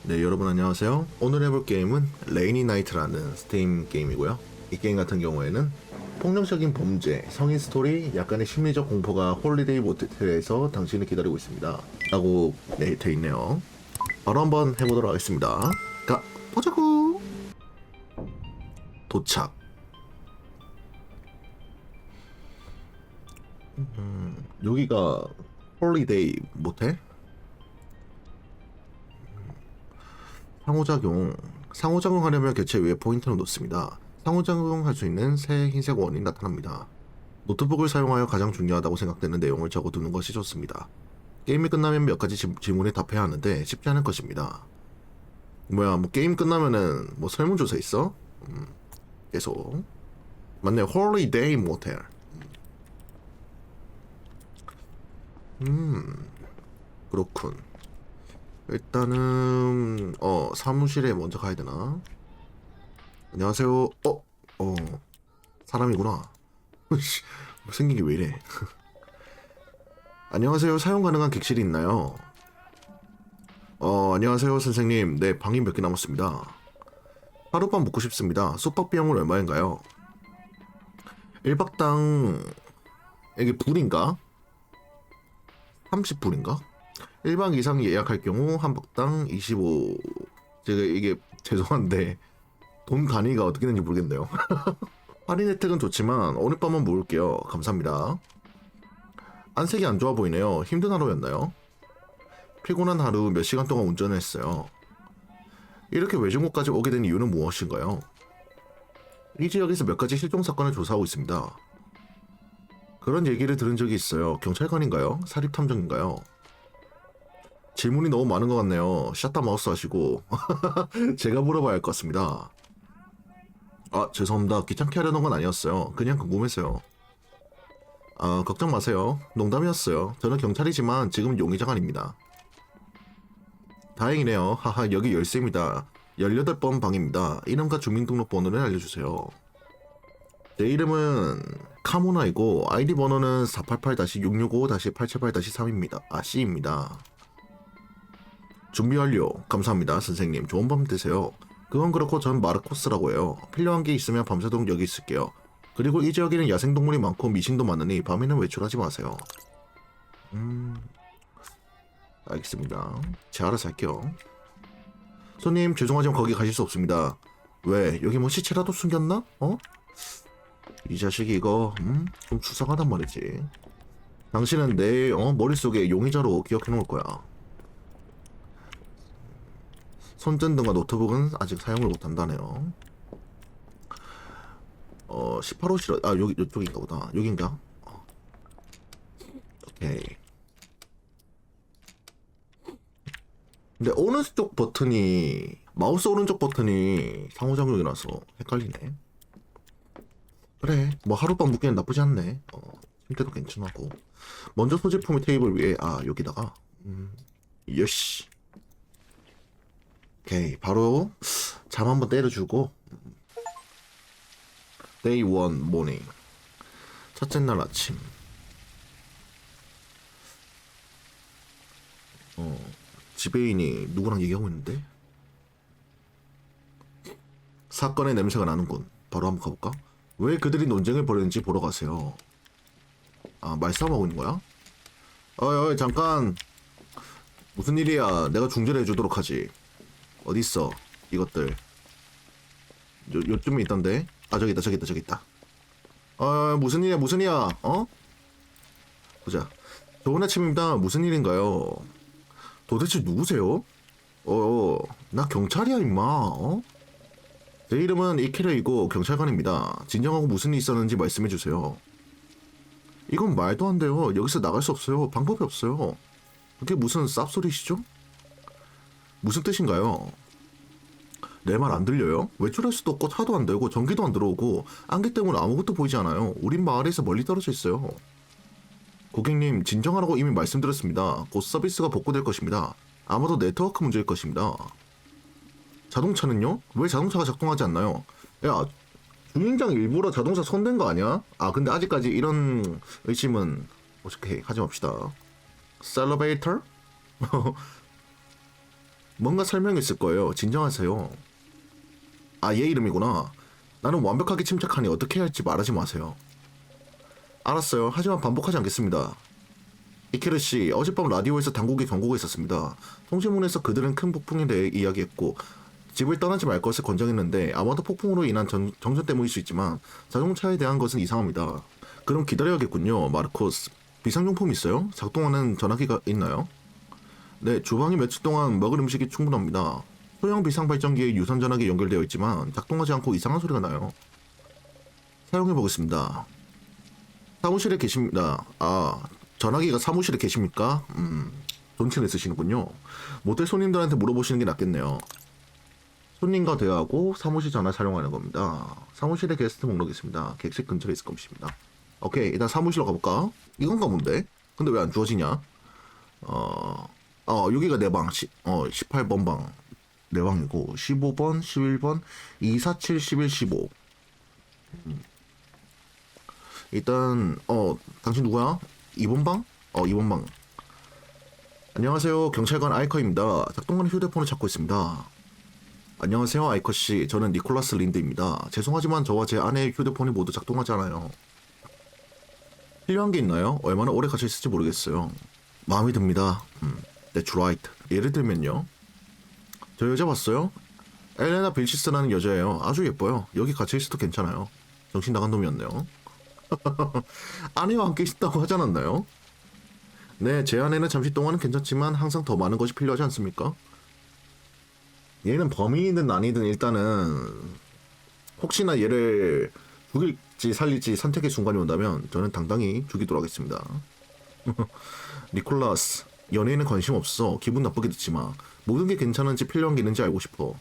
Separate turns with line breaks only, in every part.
네, 여러분 안녕하세요. 오늘 해볼 게임은 레이니 나이트라는 스팀 게임이고요. 이 게임 같은 경우에는 폭력적인 범죄, 성인 스토리, 약간의 심리적 공포가 홀리데이 모텔에서 당신을 기다리고 있습니다. 라고 돼 있네요. 바로 한번 해보도록 하겠습니다. 가 보자구. 도착. 여기가 홀리데이 모텔? 상호작용하려면 개체 위에 포인트를 놓습니다. 상호작용할 수 있는 새 흰색 원이 나타납니다. 노트북을 사용하여 가장 중요하다고 생각되는 내용을 적어두는 것이 좋습니다. 게임이 끝나면 몇 가지 질문에 답해야 하는데 쉽지 않을 것입니다. 뭐야, 뭐 게임 끝나면은 뭐 설문조사 있어? 계속. 맞네, 홀리데이 모텔. 그렇군. 일단은 사무실에 먼저 가야 되나? 안녕하세요. 사람이구나. 생긴 게 왜 이래? 안녕하세요. 사용 가능한 객실이 있나요? 안녕하세요, 선생님. 네, 방이 몇 개 남았습니다. 하룻밤 묵고 싶습니다. 숙박 비용은 얼마인가요? 1박당 이게 불인가? 30불인가? 1박 이상 예약할 경우 한 박당 25. 제가 이게 죄송한데 돈 단위가 어떻게 되는지 모르겠네요. 할인 혜택은 좋지만 오늘 밤만 모을게요. 감사합니다. 안색이 안 좋아 보이네요. 힘든 하루였나요? 피곤한 하루 몇 시간 동안 운전을 했어요. 이렇게 외진곳까지 오게 된 이유는 무엇인가요? 이 지역에서 몇 가지 실종 사건을 조사하고 있습니다. 그런 얘기를 들은 적이 있어요. 경찰관인가요? 사립탐정인가요? 질문이 너무 많은 것 같네요. 샷다 마우스 하시고 제가 물어봐야 할 것 같습니다. 죄송합니다. 귀찮게 하려는 건 아니었어요. 그냥 궁금해서요. 걱정 마세요. 농담이었어요. 저는 경찰이지만 지금 용의자가 아닙니다. 다행이네요. 하하, 여기 열쇠입니다. 18번 방입니다. 이름과 주민등록번호를 알려주세요. 제 이름은 카모나이고 아이디 번호는 488-665-878-3입니다. C입니다. 준비 완료. 감사합니다, 선생님. 좋은 밤 되세요. 그건 그렇고 전 마르코스라고 해요. 필요한 게 있으면 밤새도록 여기 있을게요. 그리고 이 지역에는 야생동물이 많고 미신도 많으니 밤에는 외출하지 마세요. 알겠습니다. 제가 알아서 할게요. 손님, 죄송하지만 거기 가실 수 없습니다. 왜? 여기 뭐 시체라도 숨겼나? 이 자식이 이거 좀 수상하단 말이지. 당신은 내 머릿속에 용의자로 기억해 놓을 거야. 손전등과 노트북은 아직 사용을 못한다네요. 18호실 여기 이쪽인가 보다. 여긴가? 오케이. 근데 오른쪽 버튼이 마우스 오른쪽 버튼이 상호작용이라서 헷갈리네. 그래, 뭐 하룻밤 묵기엔 나쁘지 않네. 침대도 괜찮고. 먼저 소지품의 테이블 위에 여기다가 요시. 오케이, 바로 잠 한번 때려주고. Day 1 morning. 첫째 날 아침. 지배인이 누구랑 얘기하고 있는데? 사건의 냄새가 나는군. 바로 한번 가볼까? 왜 그들이 논쟁을 벌였는지 보러 가세요. 말싸움하고 있는 거야? 어이, 잠깐. 무슨 일이야? 내가 중재를 해주도록 하지. 어딨어? 이것들. 요쯤에 있던데? 저기 있다. 무슨 일이야? 보자. 좋은 아침입니다. 무슨 일인가요? 도대체 누구세요? 나 경찰이야, 임마. 제 이름은 이케르이고 경찰관입니다. 진정하고 무슨 일이 있었는지 말씀해주세요. 이건 말도 안 돼요. 여기서 나갈 수 없어요. 방법이 없어요. 그게 무슨 쌉소리시죠? 무슨 뜻인가요? 내 말 안 들려요? 외출할 수도 없고 차도 안 되고 전기도 안 들어오고 안개 때문에 아무것도 보이지 않아요. 우린 마을에서 멀리 떨어져 있어요. 고객님, 진정하라고 이미 말씀드렸습니다. 곧 서비스가 복구될 것입니다. 아마도 네트워크 문제일 것입니다. 자동차는요? 왜 자동차가 작동하지 않나요? 야, 주인장 일부러 자동차 손댄 거 아니야? 근데 아직까지 이런 의심은 오케이, 하지 맙시다. 셀러베이터? 뭔가 설명이 있을 거예요. 진정하세요. 아, 얘 이름이구나. 나는 완벽하게 침착하니 어떻게 해야 할지 말하지 마세요. 알았어요. 하지만 반복하지 않겠습니다. 이케르 씨, 어젯밤 라디오에서 당국의 경고가 있었습니다. 통신문에서 그들은 큰 폭풍에 대해 이야기했고 집을 떠나지 말 것을 권장했는데 아마도 폭풍으로 인한 정전 때문일 수 있지만 자동차에 대한 것은 이상합니다. 그럼 기다려야겠군요. 마르코스. 비상용품 있어요? 작동하는 전화기가 있나요? 네, 주방이 며칠 동안 먹을 음식이 충분합니다. 소형 비상발전기에 유선 전화기 연결되어 있지만 작동하지 않고 이상한 소리가 나요. 사용해 보겠습니다. 사무실에 계십니다. 아, 전화기가 사무실에 계십니까? 돈치를 쓰시는군요. 모텔 손님들한테 물어보시는 게 낫겠네요. 손님과 대화하고 사무실 전화 사용하는 겁니다. 사무실에 게스트 목록이 있습니다. 객실 근처에 있을 것입니다. 오케이, 일단 사무실로 가볼까? 이건가 본데? 근데 왜 안 주어지냐? 여기가 내 방, 18번 방. 내 방이고, 15번, 11번, 247, 11, 15. 일단, 당신 누구야? 2번 방? 2번 방. 안녕하세요. 경찰관 아이커입니다. 작동하는 휴대폰을 찾고 있습니다. 안녕하세요, 아이커씨. 저는 니콜라스 린드입니다. 죄송하지만 저와 제 아내의 휴대폰이 모두 작동하지 않아요. 필요한 게 있나요? 얼마나 오래 갇혀있을지 모르겠어요. 마음에 듭니다. That's right. 예를 들면요. 저 여자 봤어요? 엘레나 빌시스라는 여자예요. 아주 예뻐요. 여기 갇혀있어도 괜찮아요. 정신 나간 놈이었네요. 아내와 함께 있다고 하지 않았나요? 네, 제 아내는 잠시 동안은 괜찮지만 항상 더 많은 것이 필요하지 않습니까? 얘는 범인이든 아니든 일단은 혹시나 얘를 죽일지 살릴지 선택의 순간이 온다면 저는 당당히 죽이도록 하겠습니다. 니콜라스, 연예인은 관심 없어. 기분 나쁘게 듣지 마. 모든 게 괜찮은지 필요한 게 있는지 알고 싶어.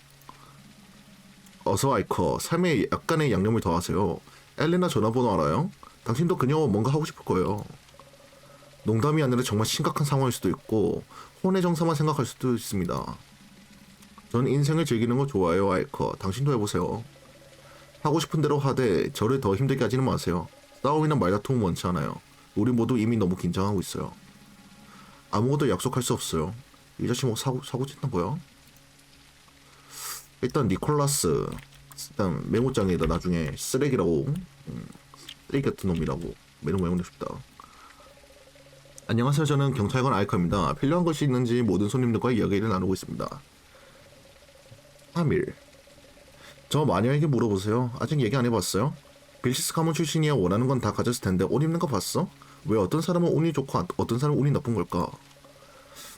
어서 아이커, 삶에 약간의 양념을 더하세요. 엘레나 전화번호 알아요? 당신도 그녀와 뭔가 하고 싶을 거예요. 농담이 아니라 정말 심각한 상황일 수도 있고 혼의 정사만 생각할 수도 있습니다. 전 인생을 즐기는 거 좋아해요, 아이커. 당신도 해보세요. 하고 싶은 대로 하되 저를 더 힘들게 하지는 마세요. 싸움이나 말다툼은 원치 않아요. 우리 모두 이미 너무 긴장하고 있어요. 아무것도 약속할 수 없어요. 이 자식 뭐 사고 쳤나 보여? 일단 니콜라스 일단 메모장에다 나중에 쓰레기라고 쓰레기 같은 놈이라고 메모해놓고 싶다. 안녕하세요. 저는 경찰관 아이커입니다. 필요한 것이 있는지 모든 손님들과 이야기를 나누고 있습니다. 3일. 저 마녀에게 물어보세요. 아직 얘기 안 해봤어요? 빌시스 가문 출신이야. 원하는 건 다 가졌을 텐데 옷 입는 거 봤어? 왜 어떤 사람은 운이 좋고 어떤 사람은 운이 나쁜 걸까?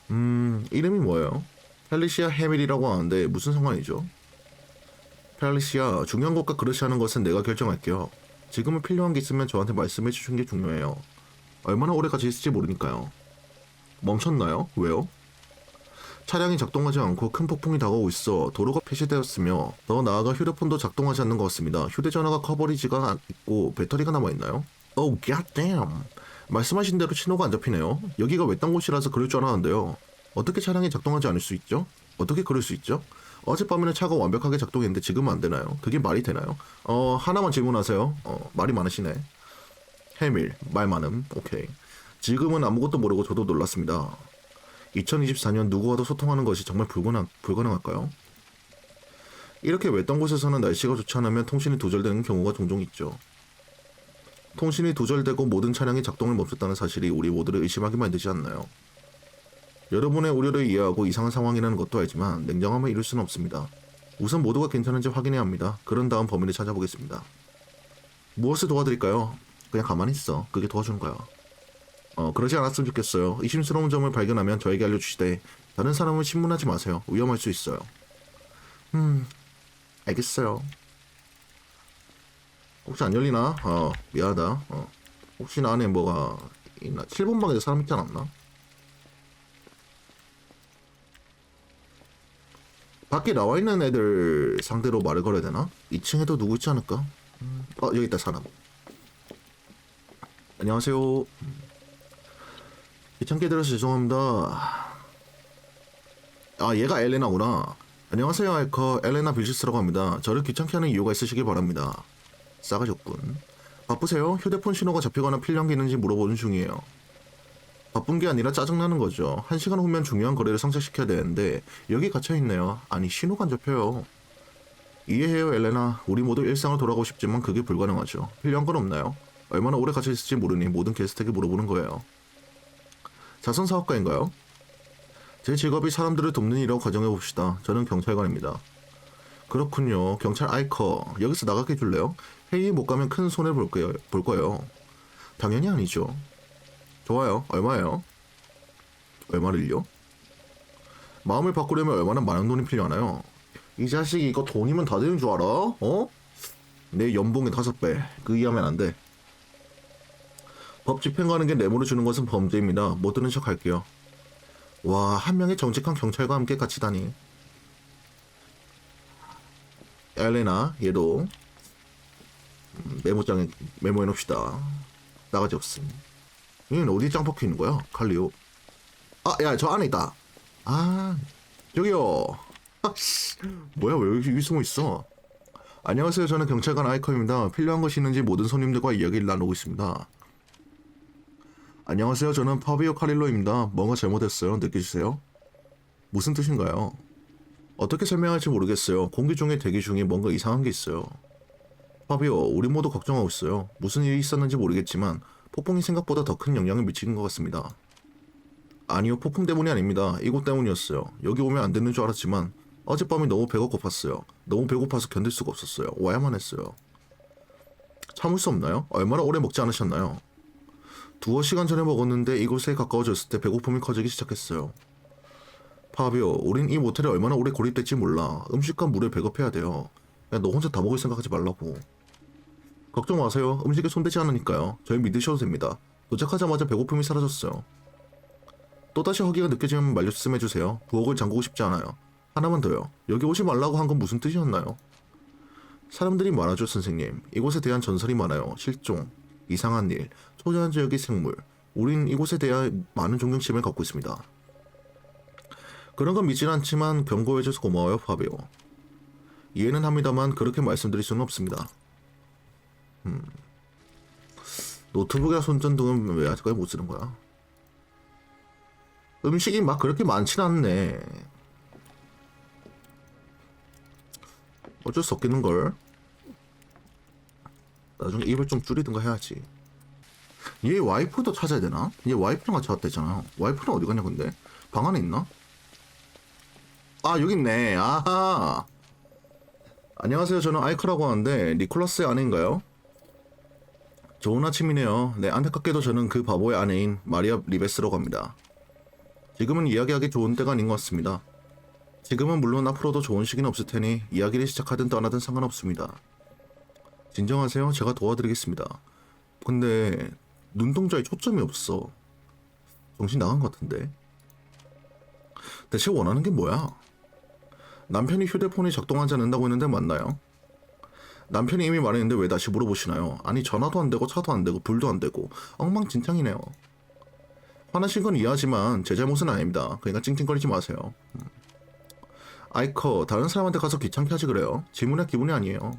이름이 뭐예요? 펠리시아 헤밀이라고 하는데 무슨 상관이죠? 펠리시아, 중요한 것과 그렇지 않은 것은 내가 결정할게요. 지금은 필요한 게 있으면 저한테 말씀해 주시는 게 중요해요. 얼마나 오래까지 있을지 모르니까요. 멈췄나요? 왜요? 차량이 작동하지 않고 큰 폭풍이 다가오고 있어 도로가 폐쇄되었으며 더 나아가 휴대폰도 작동하지 않는 것 같습니다. 휴대전화가 커버리지가 있고 배터리가 남아있나요? Oh god damn. 말씀하신 대로 신호가 안 잡히네요. 여기가 외딴 곳이라서 그럴 줄 알았는데요. 어떻게 차량이 작동하지 않을 수 있죠? 어떻게 그럴 수 있죠? 어젯밤에는 차가 완벽하게 작동했는데 지금은 안 되나요? 그게 말이 되나요? 하나만 질문하세요. 말이 많으시네. 해밀, 말 많음. 오케이. 지금은 아무것도 모르고 저도 놀랐습니다. 2024년 누구와도 소통하는 것이 정말 불가능할까요? 이렇게 외딴 곳에서는 날씨가 좋지 않으면 통신이 두절되는 경우가 종종 있죠. 통신이 두절되고 모든 차량이 작동을 멈췄다는 사실이 우리 모두를 의심하게 만들지 않나요? 여러분의 우려를 이해하고 이상한 상황이라는 것도 알지만 냉정함을 이룰 수는 없습니다. 우선 모두가 괜찮은지 확인해야 합니다. 그런 다음 범인을 찾아보겠습니다. 무엇을 도와드릴까요? 그냥 가만히 있어. 그게 도와주는 거야. 그러지 않았으면 좋겠어요. 의심스러운 점을 발견하면 저에게 알려주시되 다른 사람을 신문하지 마세요. 위험할 수 있어요. 알겠어요. 혹시 안 열리나? 미안하다. 혹시나 안에 뭐가 있나? 7번 방에도 사람 있지 않았나? 밖에 나와 있는 애들 상대로 말을 걸어야 되나? 2층에도 누구 있지 않을까? 여기 있다, 사람. 안녕하세요. 귀찮게 들어서 죄송합니다. 얘가 엘레나구나. 안녕하세요, 알커. 엘레나 빌시스라고 합니다. 저를 귀찮게 하는 이유가 있으시길 바랍니다. 싸가지 없군. 바쁘세요? 휴대폰 신호가 잡히거나 필요한 게 있는지 물어보는 중이에요. 바쁜 게 아니라 짜증나는 거죠. 1시간 후면 중요한 거래를 성사시켜야 되는데 여기 갇혀있네요. 아니 신호가 안 잡혀요. 이해해요 엘레나. 우리 모두 일상으로 돌아가고 싶지만 그게 불가능하죠. 필요한 건 없나요? 얼마나 오래 갇혀있을지 모르니 모든 게스트에게 물어보는 거예요. 자선사업가인가요? 제 직업이 사람들을 돕는 일이라고 가정해봅시다. 저는 경찰관입니다. 그렇군요. 경찰 아이커. 여기서 나가게 해줄래요? 회의에 못 가면 큰 손해 볼 거예요. 당연히 아니죠. 좋아요. 얼마예요? 얼마를요? 마음을 바꾸려면 얼마나 많은 돈이 필요하나요? 이 자식이 이거 돈이면 다 되는 줄 알아? 어? 내 연봉의 5배. 그 이하면 안 돼. 법 집행 가는 게 뇌물을 주는 것은 범죄입니다. 못 들은 척 할게요. 와, 한 명의 정직한 경찰과 함께 갇히다니. 엘레나, 얘도 메모장에 메모해놓읍시다. 나가지 없음. 얘는 어디 짱 박혀 있는 거야? 칼리오. 아, 야, 저 안에 있다. 아, 저기요. 아씨, 뭐야, 왜 여기 숨어 있어? 안녕하세요. 저는 경찰관 아이커입니다. 필요한 것이 있는지 모든 손님들과 이야기를 나누고 있습니다. 안녕하세요. 저는 파비오 카릴로입니다. 뭔가 잘못했어요. 느끼세요? 무슨 뜻인가요? 어떻게 설명할지 모르겠어요. 공기 중에 대기 중에 뭔가 이상한 게 있어요. 파비오, 우리 모두 걱정하고 있어요. 무슨 일이 있었는지 모르겠지만 폭풍이 생각보다 더 큰 영향을 미치는 것 같습니다. 아니요, 폭풍 때문이 아닙니다. 이곳 때문이었어요. 여기 오면 안 되는 줄 알았지만 어젯밤에 너무 배가 고팠어요. 너무 배고파서 견딜 수가 없었어요. 와야만 했어요. 참을 수 없나요? 얼마나 오래 먹지 않으셨나요? 2시간 전에 먹었는데 이곳에 가까워졌을 때 배고픔이 커지기 시작했어요. 파비오, 우린 이 모텔에 얼마나 오래 고립될지 몰라. 음식과 물을 배급해야 돼요. 야, 너 혼자 다 먹을 생각하지 말라고. 걱정 마세요. 음식에 손대지 않으니까요. 저희 믿으셔도 됩니다. 도착하자마자 배고픔이 사라졌어요. 또다시 허기가 느껴지면 말씀해주세요. 부엌을 잠그고 싶지 않아요. 하나만 더요. 여기 오지 말라고 한 건 무슨 뜻이었나요? 사람들이 많아죠, 선생님. 이곳에 대한 전설이 많아요. 실종, 이상한 일, 초자연적인 생물. 우린 이곳에 대한 많은 존경심을 갖고 있습니다. 그런 건 믿진 않지만 경고해줘서 고마워요, 파비오. 이해는 합니다만 그렇게 말씀드릴 수는 없습니다. 노트북이나 손전등은 왜 아직까지 못 쓰는 거야? 음식이 막 그렇게 많진 않네. 어쩔 수 없겠는걸. 나중에 입을 좀 줄이든가 해야지. 얘 와이프도 찾아야 되나? 얘 와이프랑 같이 왔다잖아. 와이프는 어디 갔냐 근데? 방 안에 있나? 아, 여기 있네. 아하. 안녕하세요. 저는 아이크라고 하는데 니콜라스의 아내인가요? 좋은 아침이네요. 네, 안타깝게도 저는 그 바보의 아내인 마리아 리베스라고 합니다. 지금은 이야기하기 좋은 때가 아닌 것 같습니다. 지금은 물론 앞으로도 좋은 시기는 없을 테니 이야기를 시작하든 떠나든 상관없습니다. 진정하세요. 제가 도와드리겠습니다. 근데 눈동자에 초점이 없어. 정신 나간 것 같은데. 대체 원하는 게 뭐야? 남편이 휴대폰이 작동하지 않는다고 했는데 맞나요? 남편이 이미 말했는데 왜 다시 물어보시나요? 아니 전화도 안 되고 차도 안 되고 불도 안 되고 엉망진창이네요. 화나신 건 이해하지만 제 잘못은 아닙니다. 그러니까 찡찡거리지 마세요. 아이커, 다른 사람한테 가서 귀찮게 하지 그래요. 질문할 기분이 아니에요.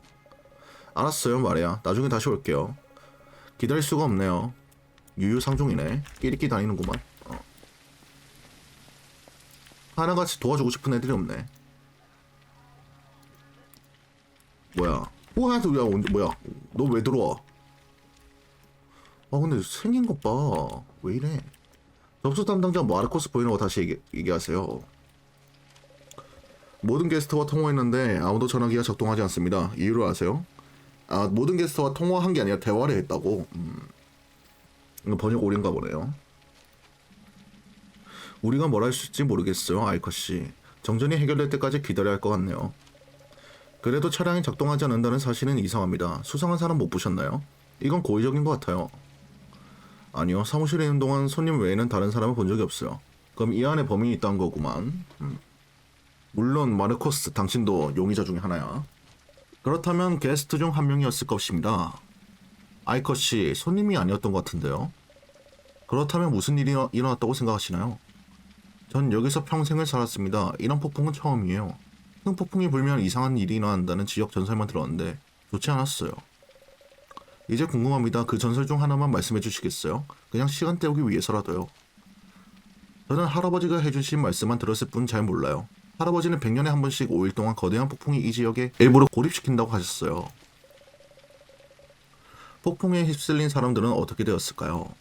알았어요, 말이야. 나중에 다시 올게요. 기다릴 수가 없네요. 유유상종이네. 끼리끼리 다니는구만. 하나같이 도와주고 싶은 애들이 없네. 뭐야? 뭐야? 뭐야? 너 왜 들어와? 아, 근데 생긴 것 봐. 왜 이래? 접수 담당자 마르코스 보이는 거 다시 얘기하세요. 모든 게스트와 통화했는데 아무도 전화기가 작동하지 않습니다. 이유를 아세요? 아, 모든 게스트와 통화한 게 아니라 대화를 했다고? 이거 번역 오류인가 보네요. 우리가 뭘 할 수 있을지 모르겠어요, 아이커씨. 정전이 해결될 때까지 기다려야 할 것 같네요. 그래도 차량이 작동하지 않는다는 사실은 이상합니다. 수상한 사람 못 보셨나요? 이건 고의적인 것 같아요. 아니요, 사무실에 있는 동안 손님 외에는 다른 사람을 본 적이 없어요. 그럼 이 안에 범인이 있다는 거구만. 물론 마르코스, 당신도 용의자 중에 하나야. 그렇다면 게스트 중 한 명이었을 것입니다. 아이커씨, 손님이 아니었던 것 같은데요. 그렇다면 무슨 일이 일어났다고 생각하시나요? 전 여기서 평생을 살았습니다. 이런 폭풍은 처음이에요. 흉폭풍이 불면 이상한 일이 일어난다는 지역 전설만 들었는데 좋지 않았어요. 이제 궁금합니다. 그 전설 중 하나만 말씀해 주시겠어요? 그냥 시간 때우기 위해서라도요. 저는 할아버지가 해주신 말씀만 들었을 뿐 잘 몰라요. 할아버지는 100년에 한 번씩 5일 동안 거대한 폭풍이 이 지역에 일부러 고립시킨다고 하셨어요. 폭풍에 휩쓸린 사람들은 어떻게 되었을까요?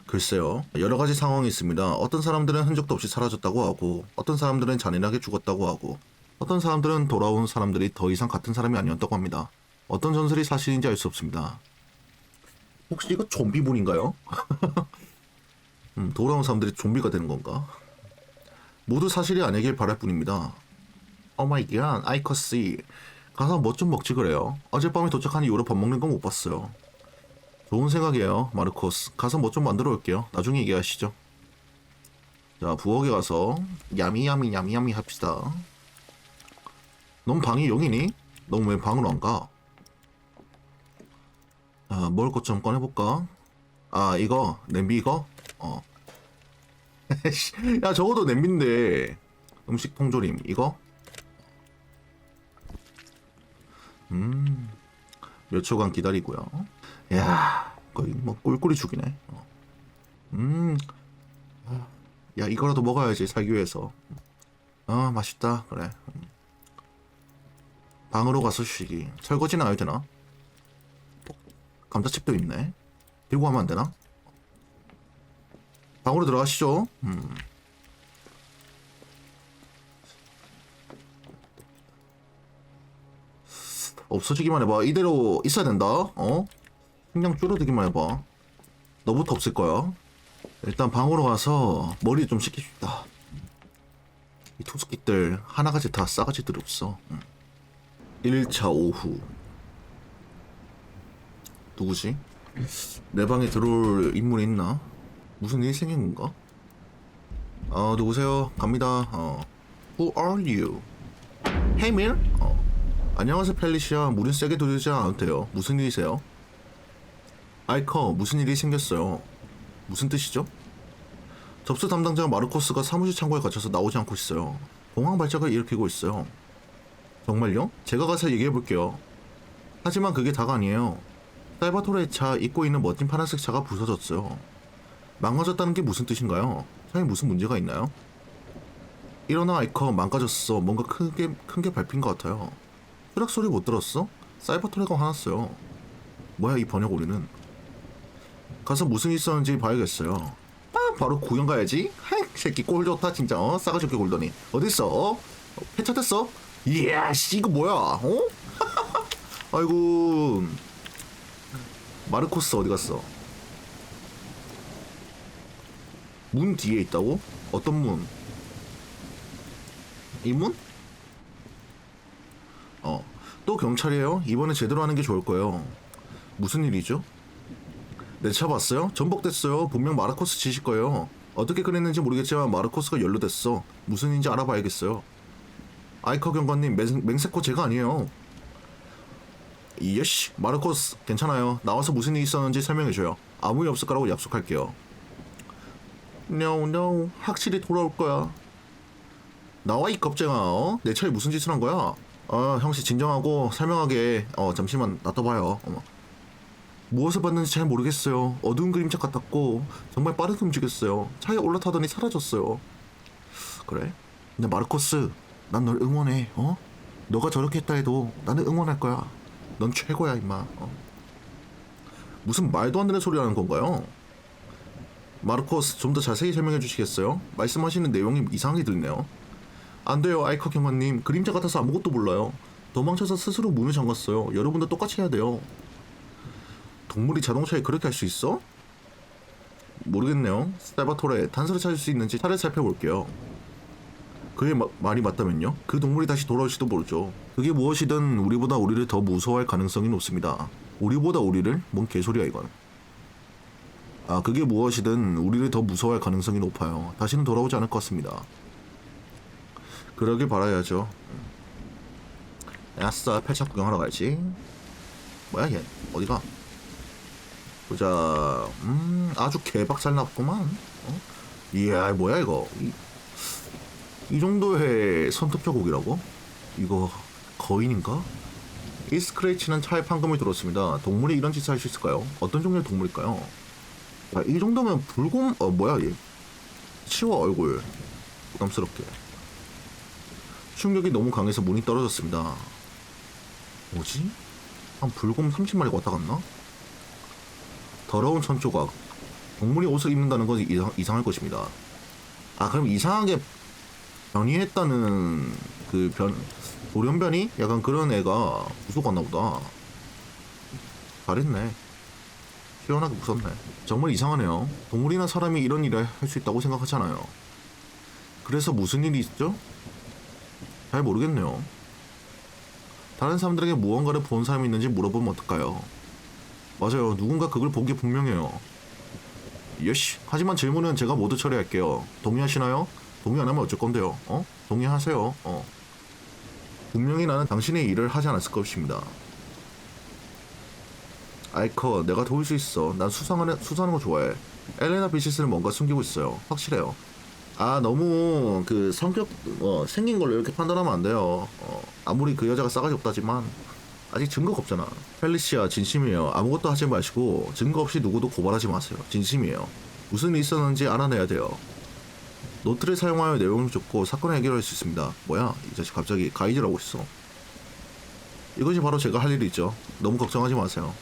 글쎄요. 여러 가지 상황이 있습니다. 어떤 사람들은 흔적도 없이 사라졌다고 하고, 어떤 사람들은 잔인하게 죽었다고 하고, 어떤 사람들은 돌아온 사람들이 더 이상 같은 사람이 아니었다고 합니다. 어떤 전설이 사실인지 알 수 없습니다. 혹시 이거 좀비분인가요? 돌아온 사람들이 좀비가 되는 건가? 모두 사실이 아니길 바랄 뿐입니다. 오마이갓, 아이커씨. 가서 뭐 좀 먹지 그래요. 어젯밤에 도착한 이후로 밥 먹는 건 못 봤어요. 좋은 생각이에요, 마르코스. 가서 뭐 좀 만들어 올게요. 나중에 얘기하시죠. 자, 부엌에 가서 야미야미 야미야미 합시다. 넌 방이 여기니? 넌 왜 방으로 안 가? 자, 먹을 것 좀 꺼내볼까? 아, 이거? 냄비 이거? 야, 적어도 냄비인데. 음식 통조림, 이거? 몇 초간 기다리고요. 야, 거의 뭐 꿀꿀이 죽이네. 야, 이거라도 먹어야지 살기 위해서. 맛있다. 그래. 방으로 가서 쉬기. 설거지는 안 해도 되나? 감자칩도 있네. 들고 가면 안 되나? 방으로 들어가시죠. 없어지기만 해봐. 이대로 있어야 된다. 식량 줄어들기만 해봐. 너부터 없을 거야. 일단 방으로 가서 머리 좀 식힙시다. 이 투스키들 하나같이 다 싸가지들이 없어. 1차 오후. 누구지? 내 방에 들어올 인물이 있나? 무슨 일이 생긴 건가? 누구세요? 갑니다. Who are you? 해밀? 안녕하세요 펠리시아. 물은 세게 들이지 않아도 돼요. 무슨 일이세요? 아이커, 무슨 일이 생겼어요? 무슨 뜻이죠? 접수 담당자 마르코스가 사무실 창고에 갇혀서 나오지 않고 있어요. 공황 발작을 일으키고 있어요. 정말요? 제가 가서 얘기해볼게요. 하지만 그게 다가 아니에요. 살바토레의 차, 입고 있는 멋진 파란색 차가 부서졌어요. 망가졌다는 게 무슨 뜻인가요? 차에 무슨 문제가 있나요? 일어나 아이커, 망가졌어. 뭔가 큰 게 밟힌 것 같아요. 추락 소리 못 들었어? 살바토레가 화났어요. 뭐야 이 번역 오류는. 가서 무슨 일 있었는지 봐야겠어요. 바로 구경 가야지. 새끼 꼴 좋다 진짜. 싸가지 없게 굴더니. 어딨어? 폐차됐어? 이야 씨 이거 뭐야? 아이고 마르코스 어디 갔어? 문 뒤에 있다고? 어떤 문? 이 문? 또 경찰이에요? 이번엔 제대로 하는 게 좋을 거예요. 무슨 일이죠? 내 차 봤어요? 전복됐어요. 분명 마르코스 짓일 거예요. 어떻게 그랬는지 모르겠지만 마르코스가 연루됐어. 무슨 일인지 알아봐야겠어요. 아이커 경관님, 맹세코 제가 아니에요. 예씨, 마르코스 괜찮아요. 나와서 무슨 일이 있었는지 설명해줘요. 아무 일 없을 거라고 약속할게요. No, 확실히 돌아올 거야. 나와 이 겁쟁아. 내 차에 무슨 짓을 한 거야? 형씨 진정하고 설명하게. 잠시만 놔둬봐요. 무엇을 봤는지 잘 모르겠어요. 어두운 그림자 같았고 정말 빠르게 움직였어요. 차에 올라타더니 사라졌어요. 그래? 근데 마르코스, 난 널 응원해. 너가 저렇게 했다 해도 나는 응원할 거야. 넌 최고야 임마. 무슨 말도 안 되는 소리 하는 건가요? 마르코스, 좀 더 자세히 설명해 주시겠어요? 말씀하시는 내용이 이상하게 들리네요. 안 돼요 아이커 경관님. 그림자 같아서 아무것도 몰라요. 도망쳐서 스스로 문을 잠갔어요. 여러분도 똑같이 해야 돼요. 동물이 자동차에 그렇게 할 수 있어? 모르겠네요. 살바토레, 단서를 찾을 수 있는지 차를 살펴볼게요. 그의 말이 맞다면요? 그 동물이 다시 돌아올지도 모르죠. 그게 무엇이든 우리보다 우리를 더 무서워할 가능성이 높습니다. 우리보다 우리를? 뭔 개소리야 이건. 그게 무엇이든 우리를 더 무서워할 가능성이 높아요. 다시는 돌아오지 않을 것 같습니다. 그러길 바라야죠. 야싸, 폐차 구경하러 가야지. 뭐야 얘? 어디가? 보자. 아주 개박살 났구만. 이야 뭐야 이거. 이 정도의 선투표곡이라고? 이거 거인인가? 이 스크래치는 차에 판금을 들었습니다. 동물이 이런 짓을 할 수 있을까요? 어떤 종류의 동물일까요? 이 정도면 뭐야 얘? 치워 얼굴. 부담스럽게. 충격이 너무 강해서 문이 떨어졌습니다. 뭐지? 한 불곰 30마리가 왔다 갔나? 더러운 천조각. 동물이 옷을 입는다는 건 이상할 것입니다. 아, 그럼 이상하게 변이했다는 돌연변이? 약간 그런 애가 무서워 갔나 보다. 잘했네. 시원하게 무섭네. 정말 이상하네요. 동물이나 사람이 이런 일을 할 수 있다고 생각하잖아요. 그래서 무슨 일이 있죠? 잘 모르겠네요. 다른 사람들에게 무언가를 본 사람이 있는지 물어보면 어떨까요? 맞아요. 누군가 그걸 본 게 분명해요. 예시. 하지만 질문은 제가 모두 처리할게요. 동의하시나요? 동의 안 하면 어쩔 건데요? 동의하세요. 분명히 나는 당신의 일을 하지 않았을 것입니다. 아이커, 내가 도울 수 있어. 난 수상하는 거 좋아해. 엘레나 비시스는 뭔가 숨기고 있어요. 확실해요. 아, 너무 성격 생긴 걸로 이렇게 판단하면 안 돼요. 아무리 그 여자가 싸가지 없다지만 아직 증거가 없잖아. 펠리시아, 진심이에요. 아무것도 하지 마시고 증거 없이 누구도 고발하지 마세요. 진심이에요. 무슨 일이 있었는지 알아내야 돼요. 노트를 사용하여 내용을 줬고 사건을 해결할 수 있습니다. 뭐야? 이 자식 갑자기 가이드를 하고 있어. 이것이 바로 제가 할 일이죠. 너무 걱정하지 마세요.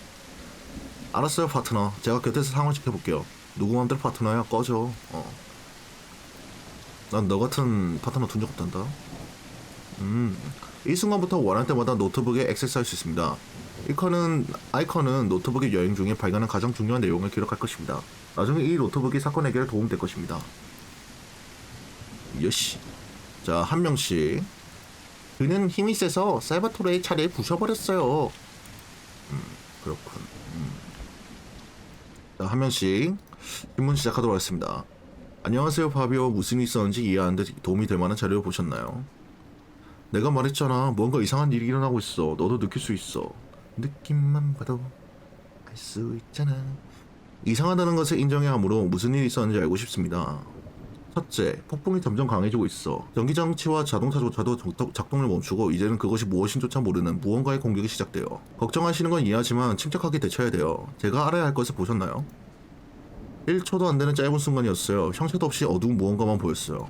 알았어요, 파트너. 제가 곁에서 상황을 지켜볼게요. 누구 맘대로 파트너야? 꺼져. 난 너 같은 파트너 둔 적 없단다. 이 순간부터 원할 때마다 노트북에 액세스할 수 있습니다. 아이컨은 노트북의 여행 중에 발견한 가장 중요한 내용을 기록할 것입니다. 나중에 이 노트북이 사건 해결에 도움될 것입니다. 요시. 자, 한 명씩. 그는 힘이 세서 살바토레의 차를 부셔버렸어요. 그렇군. 자, 한 명씩 질문 시작하도록 하겠습니다. 안녕하세요, 파비오. 무슨 일이 있었는지 이해하는데 도움이 될 만한 자료를 보셨나요? 내가 말했잖아. 뭔가 이상한 일이 일어나고 있어. 너도 느낄 수 있어. 느낌만 봐도 알 수 있잖아. 이상하다는 것을 인정해야 하므로 무슨 일이 있었는지 알고 싶습니다. 첫째, 폭풍이 점점 강해지고 있어. 전기장치와 자동차조차도 작동을 멈추고 이제는 그것이 무엇인조차 모르는 무언가의 공격이 시작돼요. 걱정하시는 건 이해하지만 침착하게 대처해야 돼요. 제가 알아야 할 것을 보셨나요? 1초도 안 되는 짧은 순간이었어요. 형체도 없이 어두운 무언가만 보였어요.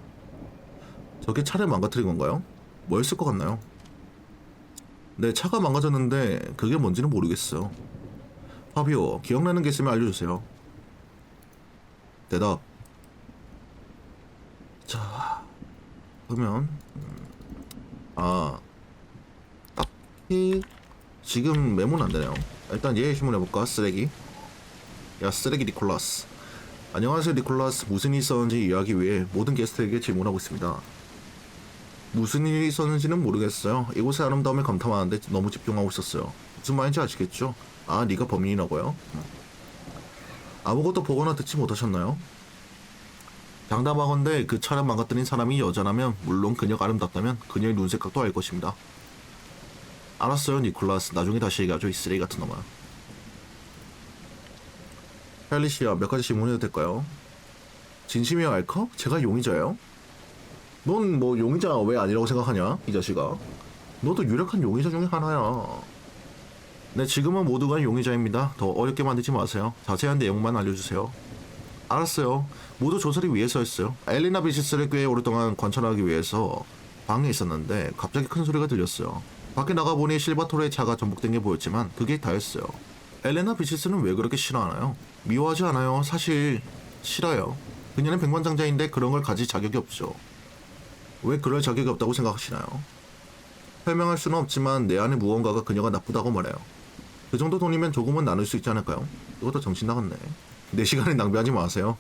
저게 차를 망가뜨린 건가요? 뭐였을 것 같나요? 네, 차가 망가졌는데 그게 뭔지는 모르겠어요. 파비오, 기억나는 게 있으면 알려주세요. 대답. 자, 그러면 딱히 지금 메모는 안 되네요. 일단 얘 질문해볼까? 쓰레기. 야, 쓰레기 니콜라스. 안녕하세요, 니콜라스. 무슨 일이 있었는지 이해하기 위해 모든 게스트에게 질문하고 있습니다. 무슨 일이 있었는지는 모르겠어요. 이곳의 아름다움에 감탄하는데 너무 집중하고 있었어요. 무슨 말인지 아시겠죠? 아, 네가 범인이라고요? 아무것도 보거나 듣지 못하셨나요? 장담하건대 그 차를 망가뜨린 사람이 여자라면, 물론 그녀가 아름답다면 그녀의 눈색각도 알 것입니다. 알았어요, 니콜라스. 나중에 다시 얘기하죠, 이 쓰레기 같은 놈아. 펠리시아, 몇 가지 질문해도 될까요? 진심이야, 알커? 제가 용의자예요? 넌 뭐 용의자 왜 아니라고 생각하냐? 이 자식아. 너도 유력한 용의자 중에 하나야. 네, 지금은 모두가 용의자입니다. 더 어렵게 만들지 마세요. 자세한 내용만 알려주세요. 알았어요. 모두 조사를 위해서였어요. 엘리나 비시스를 꽤 오랫동안 관찰하기 위해서 방에 있었는데 갑자기 큰 소리가 들렸어요. 밖에 나가보니 실바토르의 차가 전복된 게 보였지만 그게 다였어요. 엘레나 비시스는 왜 그렇게 싫어하나요? 미워하지 않아요. 사실 싫어요. 그녀는 백만장자인데 그런 걸 가질 자격이 없죠. 왜 그럴 자격이 없다고 생각하시나요? 설명할 수는 없지만 내 안에 무언가가 그녀가 나쁘다고 말해요. 그 정도 돈이면 조금은 나눌 수 있지 않을까요? 이것도 정신 나갔네. 내 시간을 낭비하지 마세요.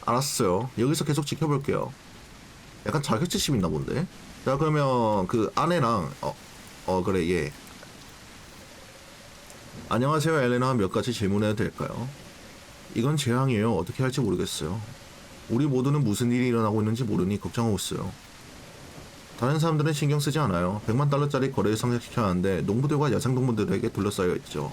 알았어요. 여기서 계속 지켜볼게요. 약간 자격지심 있나 본데? 자, 그러면 그 아내랑 그래, 얘. 안녕하세요, 엘레나. 몇 가지 질문해도 될까요? 이건 재앙이에요. 어떻게 할지 모르겠어요. 우리 모두는 무슨 일이 일어나고 있는지 모르니 걱정하고 있어요. 다른 사람들은 신경 쓰지 않아요. 100만 달러짜리 거래를 성사시켜야 하는데 농부들과 야생동물들에게 둘러싸여 있죠.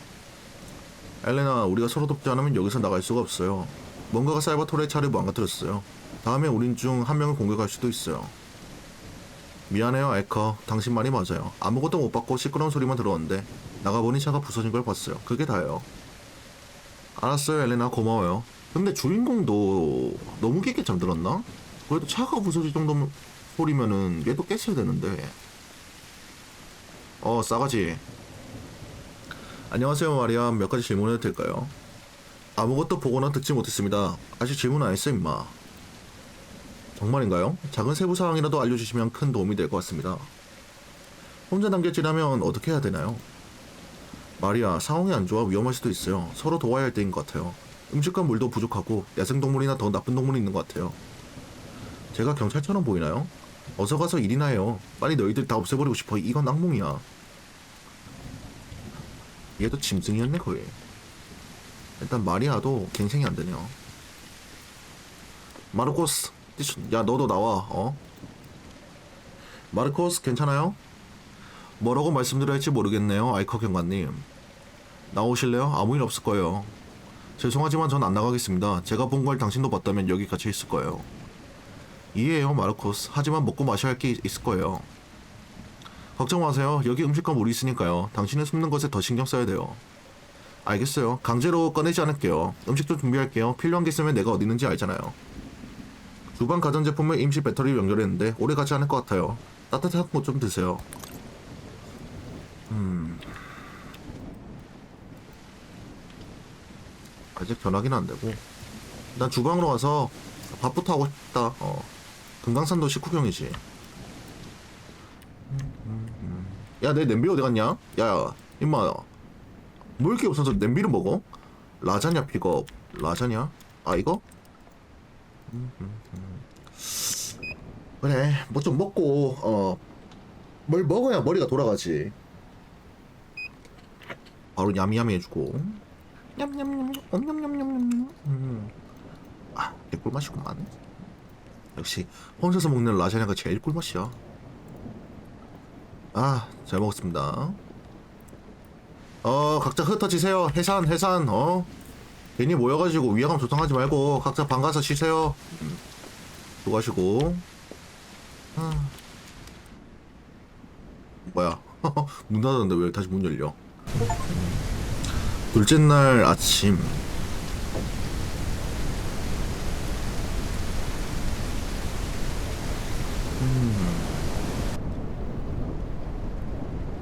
엘레나, 우리가 서로 돕지 않으면 여기서 나갈 수가 없어요. 뭔가가 살바토레의 차를 망가뜨렸어요. 다음에 우린 중 한 명을 공격할 수도 있어요. 미안해요, 알커. 당신 말이 맞아요. 아무것도 못 받고 시끄러운 소리만 들었는데 나가보니 차가 부서진 걸 봤어요. 그게 다예요. 알았어요, 엘레나. 고마워요. 근데 주인공도 너무 깊게 잠들었나? 그래도 차가 부서질 정도 소리면은 얘도 깼어야 되는데. 싸가지. 안녕하세요 마리아. 몇 가지 질문해도 될까요? 아무것도 보거나 듣지 못했습니다. 아직 질문 안 했어 임마. 정말인가요? 작은 세부 사항이라도 알려주시면 큰 도움이 될 것 같습니다. 혼자 남겨지라면 어떻게 해야 되나요? 마리아, 상황이 안 좋아 위험할 수도 있어요. 서로 도와야 할 때인 것 같아요. 음식과 물도 부족하고 야생동물이나 더 나쁜 동물이 있는 것 같아요. 제가 경찰처럼 보이나요? 어서 가서 일이나 해요. 빨리 너희들 다 없애버리고 싶어. 이건 악몽이야. 얘도 짐승이었네 거의. 일단 마리아도 갱생이 안 되네요. 마르코스, 야 너도 나와. 마르코스 괜찮아요? 뭐라고 말씀드려야 할지 모르겠네요. 아이커 경관님. 나오실래요? 아무 일 없을 거예요. 죄송하지만 전 안 나가겠습니다. 제가 본 걸 당신도 봤다면 여기 갇혀 있을 거예요. 이해해요 마르코스. 하지만 먹고 마셔야 할 게 있을 거예요. 걱정 마세요. 여기 음식과 물이 있으니까요. 당신은 숨는 것에 더 신경 써야 돼요. 알겠어요. 강제로 꺼내지 않을게요. 음식 좀 준비할게요. 필요한 게 있으면 내가 어디 있는지 알잖아요. 주방 가전제품을 임시 배터리 연결했는데 오래 가지 않을 것 같아요. 따뜻한 거 좀 드세요. 아직 전화기는 안 되고. 난 주방으로 가서 밥부터 하고 싶다. 금강산도 식후경이지. 야, 내 냄비 어디 갔냐? 야, 임마. 뭐 이렇게 없어서 냄비를 먹어? 라자냐 픽업. 라자냐? 아, 이거? 그래, 뭐 좀 먹고, 뭘 먹어야 머리가 돌아가지. 바로 야미야미 해주고. 냠냠냠, 냠냠냠냠. 개꿀맛이구만. 역시 혼자서 먹는 라자냐가 제일 꿀맛이야. 잘 먹었습니다. 각자 흩어지세요. 해산. 괜히 모여가지고 위화감 조성하지 말고 각자 방 가서 쉬세요. 수고하시고. 뭐야? 문 닫았는데 왜 다시 문 열려? 둘째 날 아침.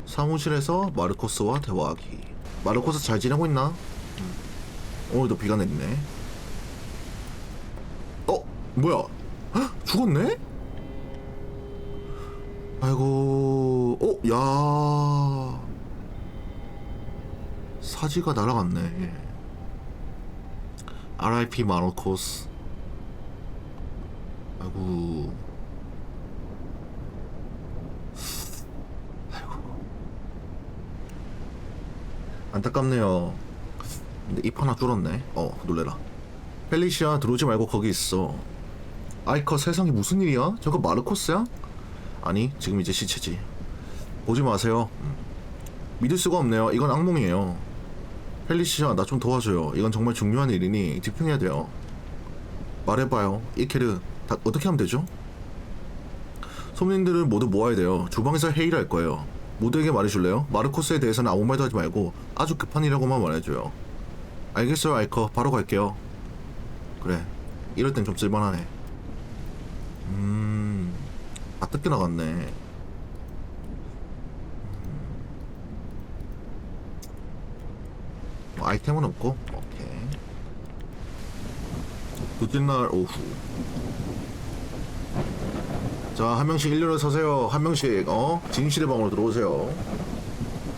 사무실에서 마르코스와 대화하기. 마르코스 잘 지내고 있나? 오늘도 비가 내리네. 뭐야? 헉, 죽었네? 아이고. 야. 사지가 날아갔네. RIP 마르코스. 아이고. 안타깝네요. 근데 입 하나 줄었네. 놀래라. 펠리시아 들어오지 말고 거기 있어. 아이커 세상에 무슨 일이야? 저거 마르코스야? 아니 지금 이제 시체지. 보지 마세요. 믿을 수가 없네요. 이건 악몽이에요. 펠리시아 나 좀 도와줘요. 이건 정말 중요한 일이니 집중해야 돼요. 말해봐요. 이케르 다 어떻게 하면 되죠? 손님들을 모두 모아야 돼요. 주방에서 회의를 할 거예요. 모두에게 말해줄래요? 마르코스에 대해서는 아무 말도 하지 말고 아주 급한 일이라고만 말해줘요. 알겠어요 아이커. 바로 갈게요. 그래 이럴 땐 좀 쓸만하네. 다 뜯겨 나갔네. 아이템은 없고. 오케이. 둘째 날 오후. 자, 한 명씩 일렬로 서세요. 한 명씩, 진실의 방으로 들어오세요.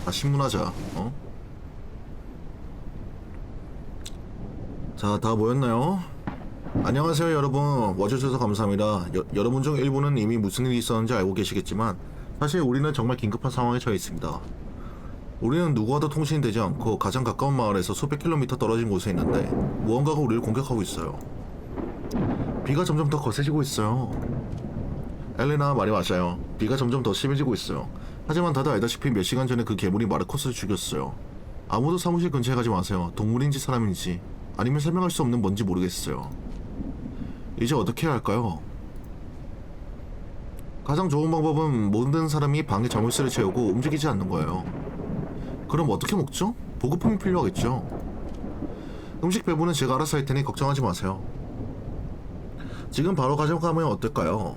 다 신문하자, 자, 다 모였나요? 안녕하세요, 여러분. 와주셔서 감사합니다. 여러분 중 일부는 이미 무슨 일이 있었는지 알고 계시겠지만, 사실 우리는 정말 긴급한 상황에 처해 있습니다. 우리는 누구와도 통신이 되지 않고 가장 가까운 마을에서 수백 킬로미터 떨어진 곳에 있는데, 무언가가 우리를 공격하고 있어요. 비가 점점 더 거세지고 있어요. 엘레나 말이 맞아요. 비가 점점 더 심해지고 있어요. 하지만 다들 알다시피 몇 시간 전에 그 괴물이 마르코스를 죽였어요. 아무도 사무실 근처에 가지 마세요. 동물인지 사람인지 아니면 설명할 수 없는 뭔지 모르겠어요. 이제 어떻게 해야 할까요? 가장 좋은 방법은 모든 사람이 방에 자물쇠를 채우고 움직이지 않는 거예요. 그럼 어떻게 먹죠? 보급품이 필요하겠죠. 음식 배부는 제가 알아서 할 테니 걱정하지 마세요. 지금 바로 가져가면 어떨까요?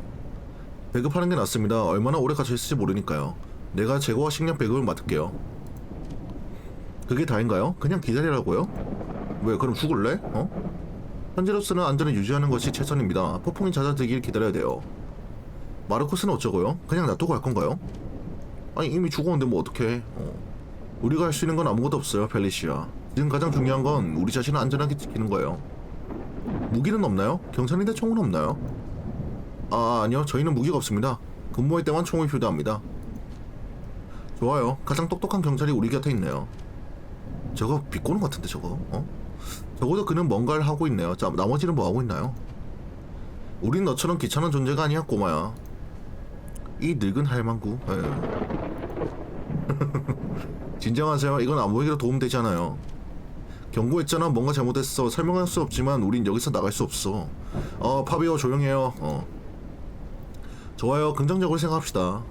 배급하는 게 낫습니다. 얼마나 오래 갇혀 있을지 모르니까요. 내가 재고와 식량 배급을 맡을게요. 그게 다인가요? 그냥 기다리라고요? 왜 그럼 죽을래? 현재로서는 안전을 유지하는 것이 최선입니다. 폭풍이 잦아들길 기다려야 돼요. 마르코스는 어쩌고요? 그냥 놔두고 갈 건가요? 아니 이미 죽었는데 뭐 어떡해. 우리가 할 수 있는 건 아무것도 없어요, 펠리시아. 지금 가장 중요한 건 우리 자신을 안전하게 지키는 거예요. 무기는 없나요? 경찰인데 총은 없나요? 아니요, 저희는 무기가 없습니다. 근무할 때만 총을 휴대합니다. 좋아요. 가장 똑똑한 경찰이 우리 곁에 있네요. 저거 비꼬는 것 같은데 저거. 적어도 그는 뭔가를 하고 있네요. 자, 나머지는 뭐 하고 있나요? 우린 너처럼 귀찮은 존재가 아니야, 꼬마야. 이 늙은 할망구. 진정하세요. 이건 아무에게도 도움되지 않아요. 경고했잖아. 뭔가 잘못했어. 설명할 수 없지만 우린 여기서 나갈 수 없어. 파비오 조용해요. 좋아요. 긍정적으로 생각합시다.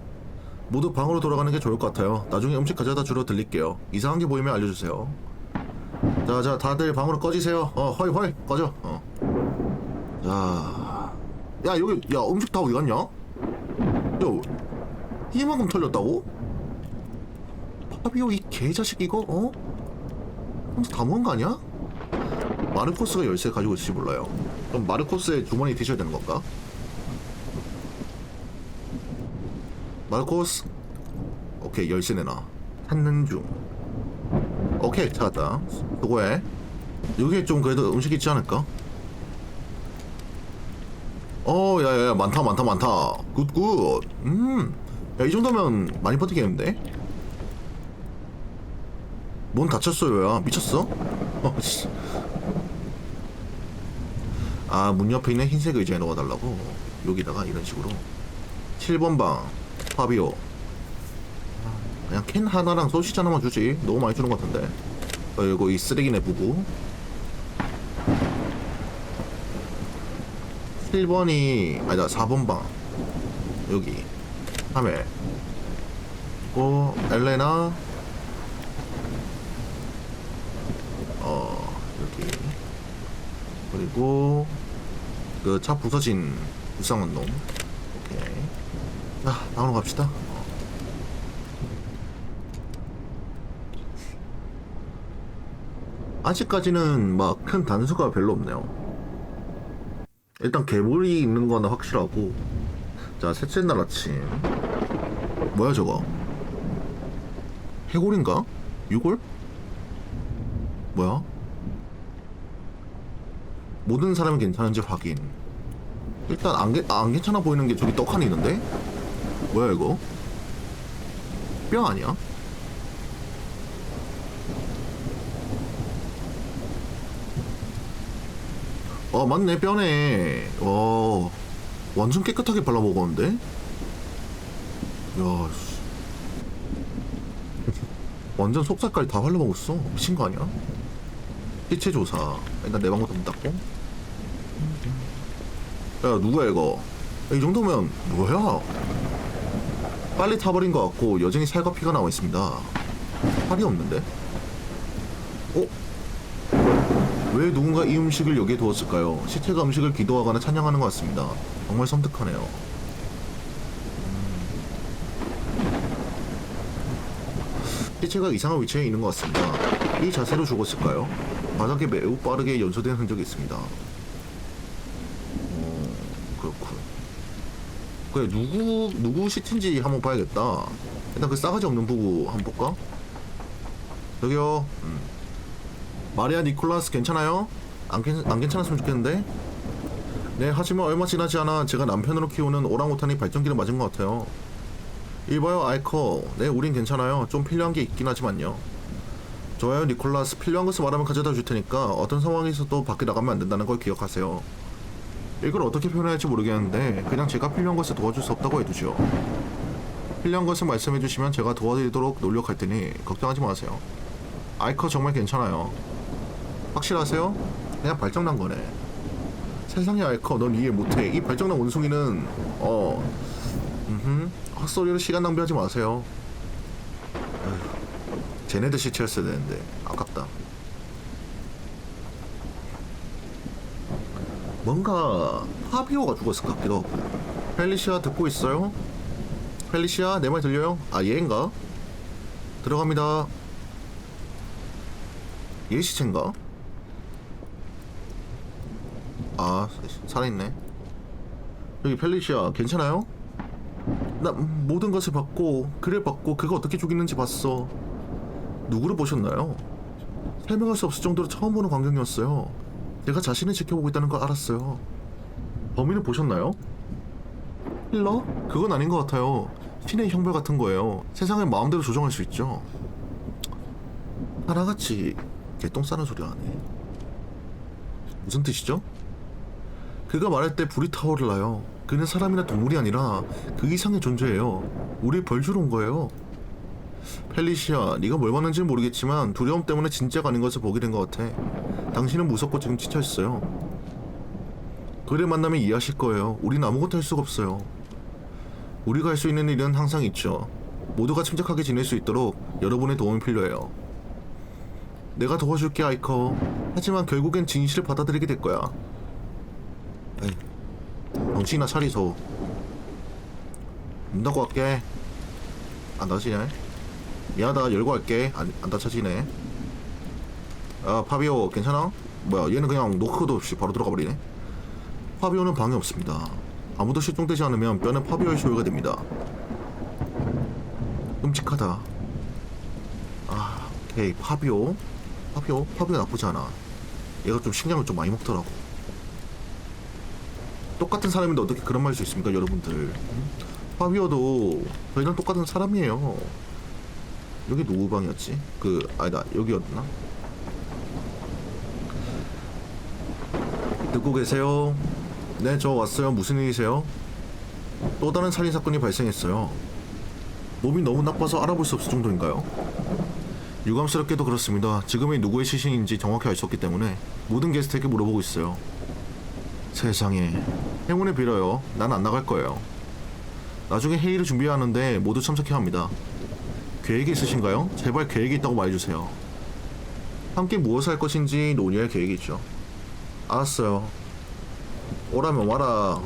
모두 방으로 돌아가는 게 좋을 것 같아요. 나중에 음식 가져다 주러 들릴게요. 이상한 게 보이면 알려주세요. 자, 다들 방으로 꺼지세요. 헐, 꺼져. 자, 야, 여기, 야, 음식 다 어디 갔냐? 야, 이만큼 털렸다고? 파비오 이 개자식 이거, 혼자 다 먹은 거 아니야? 마르코스가 열쇠 가지고 있을지 몰라요. 그럼 마르코스의 주머니 드셔야 되는 건가? 마르코스. 오케이, 열쇠 내놔. 찾는 중. 오케이, 찾았다. 수고해. 여기에 좀 그래도 음식 있지 않을까? 야야야, 많다. 굿. 야, 이 정도면 많이 버티겠는데? 문 닫혔어요. 야, 미쳤어? 씨. 문 옆에 있는 흰색 의자에 넣어달라고. 여기다가 이런 식으로. 7번 방 파비오. 그냥 캔 하나랑 소시지 하나만 주지. 너무 많이 주는 것 같은데. 그리고 이 쓰레기네 부부. 7번이 아니다, 4번 방 여기 3회. 그리고 엘레나 여기. 그리고 그 차 부서진 불쌍한 놈. 오케이. 자, 방으로 갑시다. 아직까지는 막 큰 단수가 별로 없네요. 일단 괴물이 있는 거는 확실하고. 자, 셋째 날 아침. 뭐야 저거? 해골인가? 유골? 뭐야? 모든 사람이 괜찮은지 확인. 일단 안 괜찮아 보이는 게 저기 떡하니 있는데? 뭐야 이거? 뼈 아니야? 맞네, 뼈네. 완전 깨끗하게 발라먹었는데? 야, 씨. 완전 속살까지 다 발라먹었어. 미친 거 아니야? 시체 조사. 일단 내 방부터 문 닫고. 야, 누구야 이거? 야, 이 정도면 뭐야? 빨리 타버린 것 같고 여전히 살과 피가 나와 있습니다. 팔이 없는데? 왜 누군가 이 음식을 여기에 두었을까요? 시체가 음식을 기도하거나 찬양하는 것 같습니다. 정말 섬뜩하네요. 시체가 이상한 위치에 있는 것 같습니다. 이 자세로 죽었을까요? 바닥에 매우 빠르게 연소된 흔적이 있습니다. 그렇군. 그래, 누구 시체인지 한번 봐야겠다. 일단 그 싸가지 없는 부부 한번 볼까? 저기요. 마리아 니콜라스 괜찮아요? 안 괜찮았으면 좋겠는데? 네, 하지만 얼마 지나지 않아 제가 남편으로 키우는 오랑우탄이 발전기를 맞은 것 같아요. 이봐요, 아이커. 네, 우린 괜찮아요. 좀 필요한 게 있긴 하지만요. 좋아요, 니콜라스. 필요한 것을 말하면 가져다 줄 테니까 어떤 상황에서도 밖에 나가면 안 된다는 걸 기억하세요. 이걸 어떻게 표현해야 할지 모르겠는데 그냥 제가 필요한 것을 도와줄 수 없다고 해두죠. 필요한 것을 말씀해 주시면 제가 도와드리도록 노력할 테니 걱정하지 마세요. 아이커 정말 괜찮아요. 확실하세요? 그냥 발정난 거네. 세상에, 아이커, 넌 이해 못해. 이 발정난 원숭이는 헛소리로 시간 낭비하지 마세요. 쟤네들 시체였어야 되는데 아깝다. 뭔가 파비오가 죽었을 것 같기도 하고. 펠리시아 듣고 있어요? 펠리시아 내 말 들려요? 아 얘인가? 들어갑니다. 얘 시체인가? 아 살아있네. 여기 펠리시아 괜찮아요? 나 모든 것을 봤고 글을 봤고 그가 어떻게 죽이는지 봤어. 누구를 보셨나요? 설명할 수 없을 정도로 처음 보는 광경이었어요. 내가 자신을 지켜보고 있다는 걸 알았어요. 범인을 보셨나요? 힐러? 그건 아닌 것 같아요. 신의 형벌 같은 거예요. 세상을 마음대로 조정할 수 있죠. 하나같이 개똥 싸는 소리 하네. 무슨 뜻이죠? 그가 말할 때 불이 타오르나요. 그는 사람이나 동물이 아니라 그 이상의 존재예요. 우리 벌 주러 온 거예요. 펠리시아, 네가 뭘 봤는지는 모르겠지만 두려움 때문에 진짜가 아닌 것을 보게 된 것 같아. 당신은 무섭고 지금 지쳐있어요. 그를 만나면 이해하실 거예요. 우린 아무것도 할 수가 없어요. 우리가 할 수 있는 일은 항상 있죠. 모두가 침착하게 지낼 수 있도록 여러분의 도움이 필요해요. 내가 도와줄게, 아이커. 하지만 결국엔 진실을 받아들이게 될 거야. 에이, 정신이나 차리소. 문 닫고 갈게. 안 닫히네. 미안하다, 열고 갈게. 안 닫혀지네. 아, 파비오 괜찮아? 뭐야, 얘는 그냥 노크도 없이 바로 들어가 버리네. 파비오는 방에 없습니다. 아무도 실종되지 않으면 뼈는 파비오의 소유가 됩니다. 끔찍하다. 아, 오케이. 파비오 나쁘지 않아. 얘가 좀 식량을 좀 많이 먹더라고. 똑같은 사람인데 어떻게 그런 말 할 수 있습니까, 여러분들? 파비오도 저희랑 똑같은 사람이에요. 여기 누구 방이었지? 아니다, 여기였나? 듣고 계세요? 네, 저 왔어요. 무슨 일이세요? 또 다른 살인사건이 발생했어요. 몸이 너무 나빠서 알아볼 수 없을 정도인가요? 유감스럽게도 그렇습니다. 지금이 누구의 시신인지 정확히 알 수 없기 때문에 모든 게스트에게 물어보고 있어요. 세상에. 행운을 빌어요. 난 안 나갈 거예요. 나중에 회의를 준비해야 하는데 모두 참석해야 합니다. 계획이 있으신가요? 제발 계획이 있다고 말해주세요. 함께 무엇을 할 것인지 논의할 계획이 있죠. 알았어요. 오라면 와라.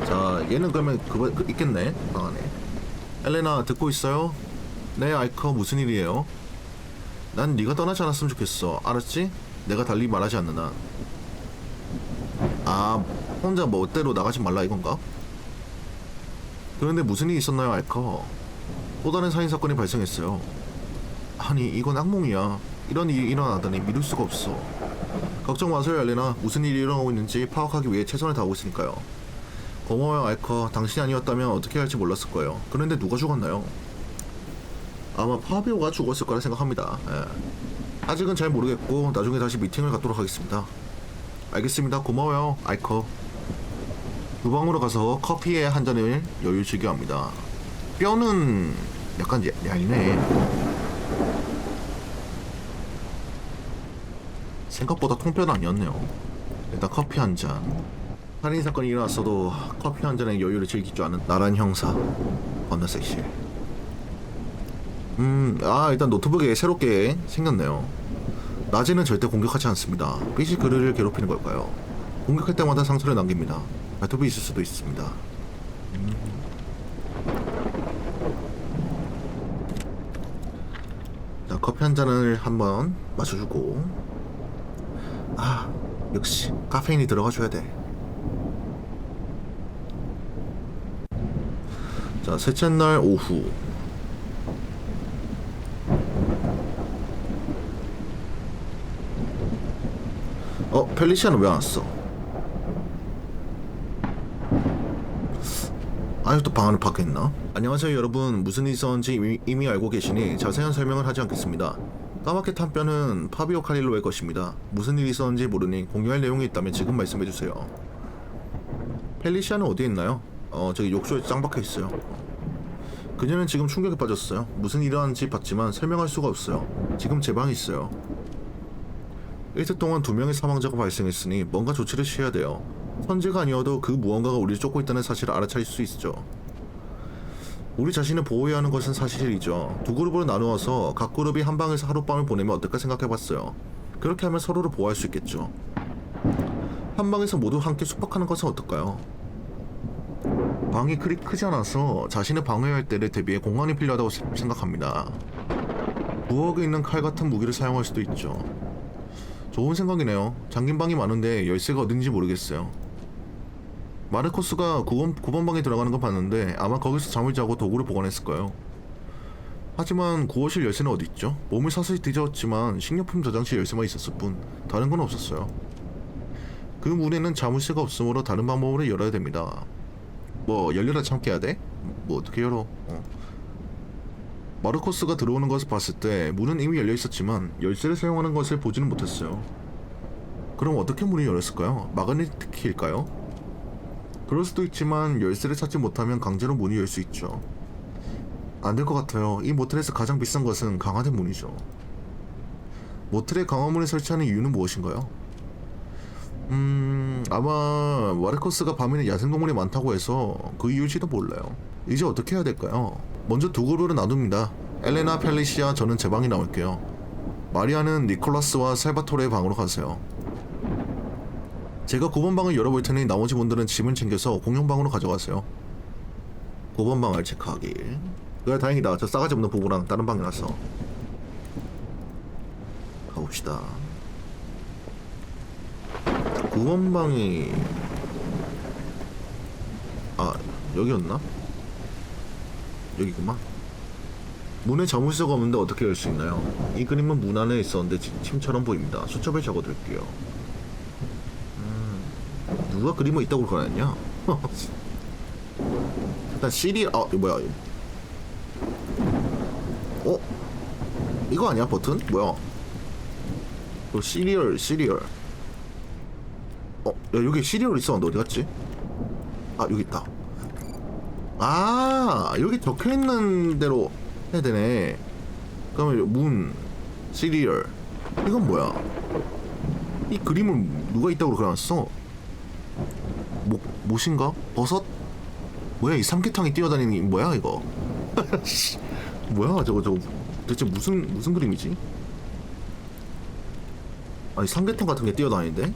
자, 얘는 그러면 그거 있겠네. 방 안에. 엘레나 듣고 있어요? 네, 아이커. 무슨 일이에요? 난 네가 떠나지 않았으면 좋겠어. 알았지? 내가 달리 말하지 않는 한. 아, 혼자 멋대로 나가지 말라 이건가? 그런데 무슨 일이 있었나요, 알커? 또 다른 살인사건이 발생했어요. 아니, 이건 악몽이야. 이런 일이 일어나다니 믿을 수가 없어. 걱정 마세요, 엘레나. 무슨 일이 일어나고 있는지 파악하기 위해 최선을 다하고 있으니까요. 고마워요, 알커. 당신이 아니었다면 어떻게 할지 몰랐을 거예요. 그런데 누가 죽었나요? 아마 파비오가 죽었을 거라 생각합니다. 예. 아직은 잘 모르겠고 나중에 다시 미팅을 갖도록 하겠습니다. 알겠습니다. 고마워요, 알커. 주방으로 가서 커피에 한 잔을 여유 즐겨 합니다. 뼈는 약간 얇네. 생각보다 통뼈는 아니었네요. 일단 커피 한 잔. 살인사건이 일어났어도 커피 한 잔에 여유를 즐길 줄 아는 나란 형사. 겁나 섹시해. 일단 노트북에 새롭게 생겼네요. 낮에는 절대 공격하지 않습니다. 빛이 그를 괴롭히는 걸까요? 공격할 때마다 상처를 남깁니다. 발톱이 있을 수도 있습니다. 자, 커피 한 잔을 한번 마셔주고. 아, 역시 카페인이 들어가줘야 돼. 자, 셋째 날 오후. 펠리시아는 왜 안 왔어? 아직도 방 안에 밖에 있나? 안녕하세요, 여러분. 무슨 일이 있었는지 이미 알고 계시니 자세한 설명을 하지 않겠습니다. 까맣게 탄 뼈는 파비오 카릴로의 것입니다. 무슨 일이 있었는지 모르니 공유할 내용이 있다면 지금 말씀해주세요. 펠리시아는 어디에 있나요? 저기 욕조에 짱 박혀있어요. 그녀는 지금 충격에 빠졌어요. 무슨 일이 일어났는지 봤지만 설명할 수가 없어요. 지금 제 방에 있어요. 이틀 동안 2명의 사망자가 발생했으니 뭔가 조치를 취해야 돼요. 선제가 아니어도 그 무언가가 우리를 쫓고 있다는 사실을 알아차릴 수 있죠. 우리 자신을 보호해야 하는 것은 사실이죠. 두 그룹으로 나누어서 각 그룹이 한 방에서 하룻밤을 보내면 어떨까 생각해봤어요. 그렇게 하면 서로를 보호할 수 있겠죠. 한 방에서 모두 함께 숙박하는 것은 어떨까요? 방이 그리 크지 않아서 자신을 방어할 때를 대비해 공간이 필요하다고 생각합니다. 부엌에 있는 칼 같은 무기를 사용할 수도 있죠. 좋은 생각이네요. 잠긴 방이 많은데 열쇠가 어딘지 모르겠어요. 마르코스가 9번 방에 들어가는 거 봤는데 아마 거기서 잠을 자고 도구를 보관했을 거예요. 하지만 구호실 열쇠는 어디 있죠? 몸을 서서히 뒤졌지만 식료품 저장실 열쇠만 있었을 뿐 다른 건 없었어요. 그 문에는 자물쇠가 없으므로 다른 방법으로 열어야 됩니다. 뭐 열려라 참게 해야 돼? 뭐 어떻게 열어? 마르코스가 들어오는 것을 봤을 때 문은 이미 열려 있었지만 열쇠를 사용하는 것을 보지는 못했어요. 그럼 어떻게 문이 열렸을까요? 마그네틱 키일까요? 그럴 수도 있지만 열쇠를 찾지 못하면 강제로 문이 열 수 있죠. 안 될 것 같아요. 이 모텔에서 가장 비싼 것은 강화된 문이죠. 모텔에 강화문을 설치하는 이유는 무엇인가요? 아마 마르코스가 밤에는 야생동물이 많다고 해서 그 이유일지도 몰라요. 이제 어떻게 해야 될까요? 먼저 두 그룹으로 나눕니다. 엘레나, 펠리시아, 저는 제 방에 나올게요. 마리아는 니콜라스와 살바토레의 방으로 가세요. 제가 9번 방을 열어볼 테니 나머지 분들은 짐을 챙겨서 공용방으로 가져가세요. 9번 방을 체크하기. 그래 다행이다. 저 싸가지 없는 부부랑 다른 방에 났어. 가봅시다. 9번 방이 여기였나? 여기구만. 문에 자물쇠가 없는데 어떻게 열 수 있나요? 이 그림은 문 안에 있었는데 침처럼 보입니다. 수첩에 적어둘게요. 누가 그림을 있다고 그러냐? 일단 시리얼 이거 뭐야? 이거 아니야 버튼? 뭐야? 시리얼 야 여기 시리얼 있었는데 어디 갔지? 여기 있다. 여기 적혀있는 대로 해야 되네. 그러면 문 시리얼 이건 뭐야? 이 그림을 누가 있다고 그려놨어? 못인가? 버섯? 뭐야 이 삼계탕이 뛰어다니는 게 뭐야 이거? 뭐야 저거 대체 무슨 그림이지? 아니 삼계탕 같은 게 뛰어다니는데?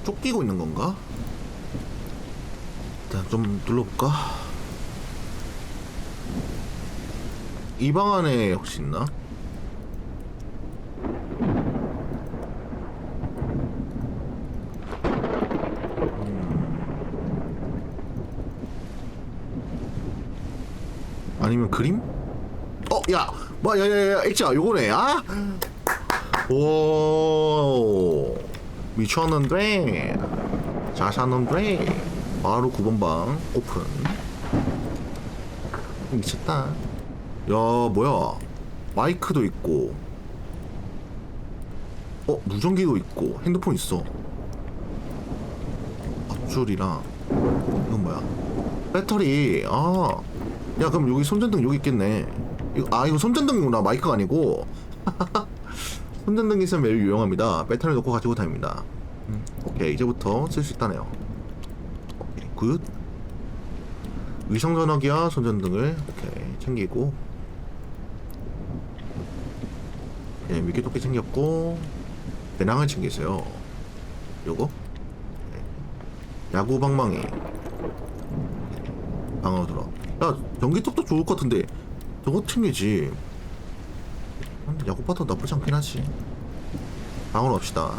쫓기고 있는 건가? 일단 좀 둘러볼까? 이 방 안에 혹시 있나? 아니면 그림? 야야야야 액자 요거네. 오 미쳤는데 잘 샀는데 바로 9번 방 오픈. 미쳤다. 야 뭐야 마이크도 있고 무전기도 있고 핸드폰 있어. 앞줄이랑 이건 뭐야? 배터리. 야 그럼 여기 손전등 여기 있겠네. 이거 손전등이구나. 마이크가 아니고. 손전등이 있으면 매우 유용합니다. 배터리 놓고 가지고 다닙니다. 오케이 이제부터 쓸 수 있다네요. 오케이 굿. 위성전화기와 손전등을 오케이 챙기고 미끼도끼 챙겼고 배낭을 챙기세요. 요거 야구 방망이 방으로 들어. 야 전기톱도 좋을 것 같은데 저거 팀이지. 근데 야구바도 나쁘지 않긴 하지. 방으로 갑시다.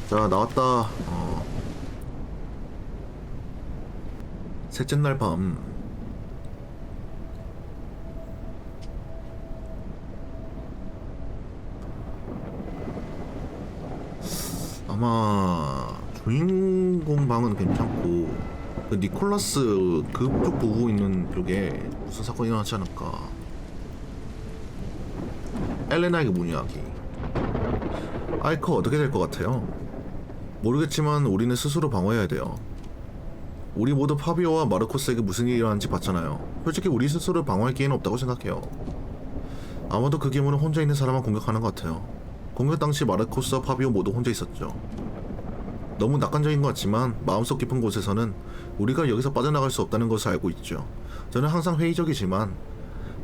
자 나왔다. 셋째 날 밤. 아마 주인공 방은 괜찮고 그 니콜라스 그쪽 보고 있는 쪽에 무슨 사건이 일어나지 않을까. 엘레나에게 문의하기. 아이커 어떻게 될 것 같아요? 모르겠지만 우리는 스스로 방어해야 돼요. 우리 모두 파비오와 마르코스에게 무슨 일이 일어난지 봤잖아요. 솔직히 우리 스스로를 방어할 기회는 없다고 생각해요. 아마도 그 괴물은 혼자 있는 사람만 공격하는 것 같아요. 공격 당시 마르코스와 파비오 모두 혼자 있었죠. 너무 낙관적인 것 같지만 마음속 깊은 곳에서는 우리가 여기서 빠져나갈 수 없다는 것을 알고 있죠. 저는 항상 회의적이지만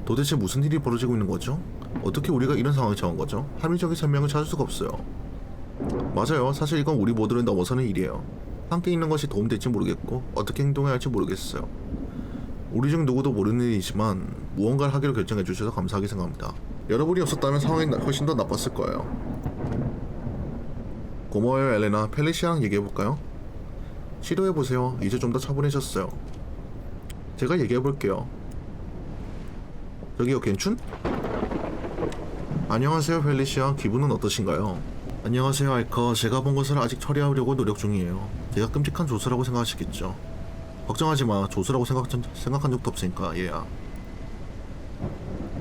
도대체 무슨 일이 벌어지고 있는 거죠? 어떻게 우리가 이런 상황에 처한 거죠? 합리적인 설명을 찾을 수가 없어요. 맞아요. 사실 이건 우리 모두를 넘어서는 일이에요. 함께 있는 것이 도움될지 모르겠고 어떻게 행동해야 할지 모르겠어요. 우리 중 누구도 모르는 일이지만 무언가를 하기로 결정해 주셔서 감사하게 생각합니다. 여러분이 없었다면 상황이 훨씬 더 나빴을 거예요. 고마워요 엘레나. 펠리시아랑 얘기해볼까요? 시도해보세요. 이제 좀 더 차분해졌어요. 제가 얘기해볼게요. 저기요 괜춘? 안녕하세요 펠리시아. 기분은 어떠신가요? 안녕하세요 알커. 제가 본 것을 아직 처리하려고 노력 중이에요. 제가 끔찍한 조수라고 생각하시겠죠? 걱정하지마. 조수라고 생각한 적도 없으니까 얘야.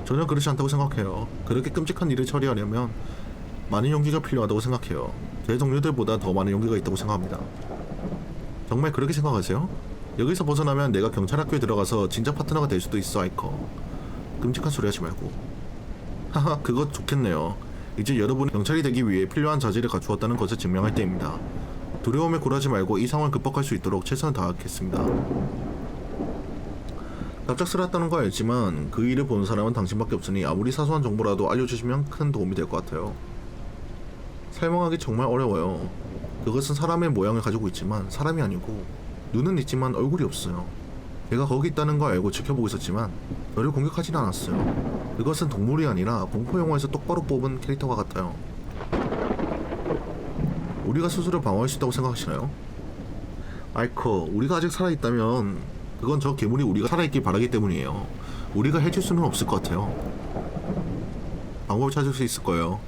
전혀 그렇지 않다고 생각해요. 그렇게 끔찍한 일을 처리하려면 많은 용기가 필요하다고 생각해요. 제 동료들보다 더 많은 용기가 있다고 생각합니다. 정말 그렇게 생각하세요? 여기서 벗어나면 내가 경찰학교에 들어가서 진짜 파트너가 될 수도 있어 알커. 끔찍한 소리 하지 말고. 하하 그거 좋겠네요. 이제 여러분이 경찰이 되기 위해 필요한 자질을 갖추었다는 것을 증명할 때입니다. 두려움에 굴하지 말고 이 상황을 극복할 수 있도록 최선을 다하겠습니다. 갑작스럽다는 거 알지만 그 일을 보는 사람은 당신밖에 없으니 아무리 사소한 정보라도 알려주시면 큰 도움이 될 것 같아요. 설명하기 정말 어려워요. 그것은 사람의 모양을 가지고 있지만 사람이 아니고 눈은 있지만 얼굴이 없어요. 제가 거기 있다는 걸 알고 지켜보고 있었지만 저를 공격하진 않았어요. 그것은 동물이 아니라 공포영화에서 똑바로 뽑은 캐릭터와 같아요. 우리가 스스로 방어할 수 있다고 생각하시나요? 알커, 우리가 아직 살아있다면 그건 저 괴물이 우리가 살아있길 바라기 때문이에요. 우리가 해줄 수는 없을 것 같아요. 방법을 찾을 수 있을 거예요.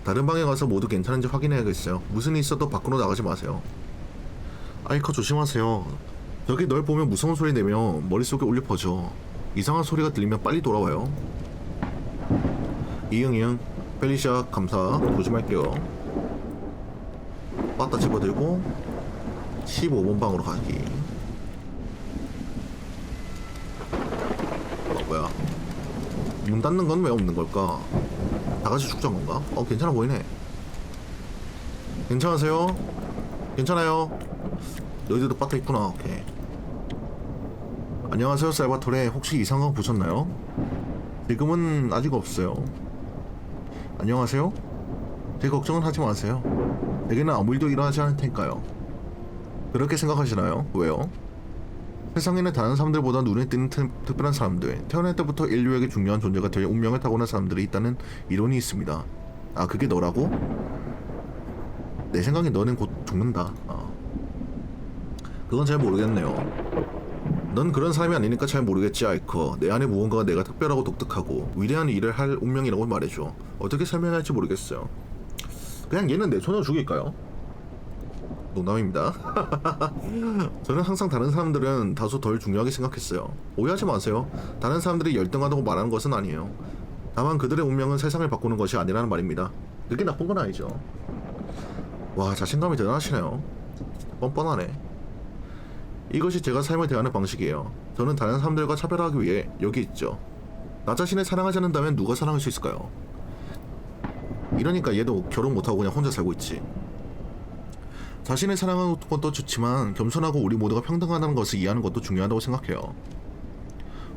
다른 방에 가서 모두 괜찮은지 확인해야겠어요. 무슨 일 있어도 밖으로 나가지 마세요. 알커 조심하세요. 저기 널 보면 무서운 소리 내며 머릿속에 울려 퍼져. 이상한 소리가 들리면 빨리 돌아와요. 이응 펠리시아 감사. 조심할게요. 빠따 집어들고 15번 방으로 가기. 뭐야 문 닫는 건 왜 없는 걸까? 다같이 죽자는 건가? 괜찮아 보이네. 괜찮으세요? 괜찮아요. 너희들도 빠따 있구나. 오케이. 안녕하세요 살바토레. 혹시 이상한 거 보셨나요? 지금은 아직 없어요. 안녕하세요? 제 걱정은 하지 마세요. 내게는 아무 일도 일어나지 않을 테니까요. 그렇게 생각하시나요? 왜요? 세상에는 다른 사람들보다 눈에 띄는 특별한 사람들, 태어날 때부터 인류에게 중요한 존재가 될 운명을 타고난 사람들이 있다는 이론이 있습니다. 아 그게 너라고? 내 생각에 너는 곧 죽는다. 그건 잘 모르겠네요. 넌 그런 사람이 아니니까 잘 모르겠지 알커. 내 안에 무언가가 내가 특별하고 독특하고 위대한 일을 할 운명이라고 말해줘. 어떻게 설명해야 할지 모르겠어요. 그냥 얘는 내 손으로 죽일까요? 농담입니다. 저는 항상 다른 사람들은 다소 덜 중요하게 생각했어요. 오해하지 마세요. 다른 사람들이 열등하다고 말하는 것은 아니에요. 다만 그들의 운명은 세상을 바꾸는 것이 아니라는 말입니다. 그게 나쁜 건 아니죠. 와 자신감이 대단하시네요. 뻔뻔하네. 이것이 제가 삶을 대하는 방식이에요. 저는 다른 사람들과 차별하기 위해 여기 있죠. 나 자신을 사랑하지 않는다면 누가 사랑할 수 있을까요? 이러니까 얘도 결혼 못하고 그냥 혼자 살고 있지. 자신을 사랑하는 것도 좋지만 겸손하고 우리 모두가 평등하다는 것을 이해하는 것도 중요하다고 생각해요.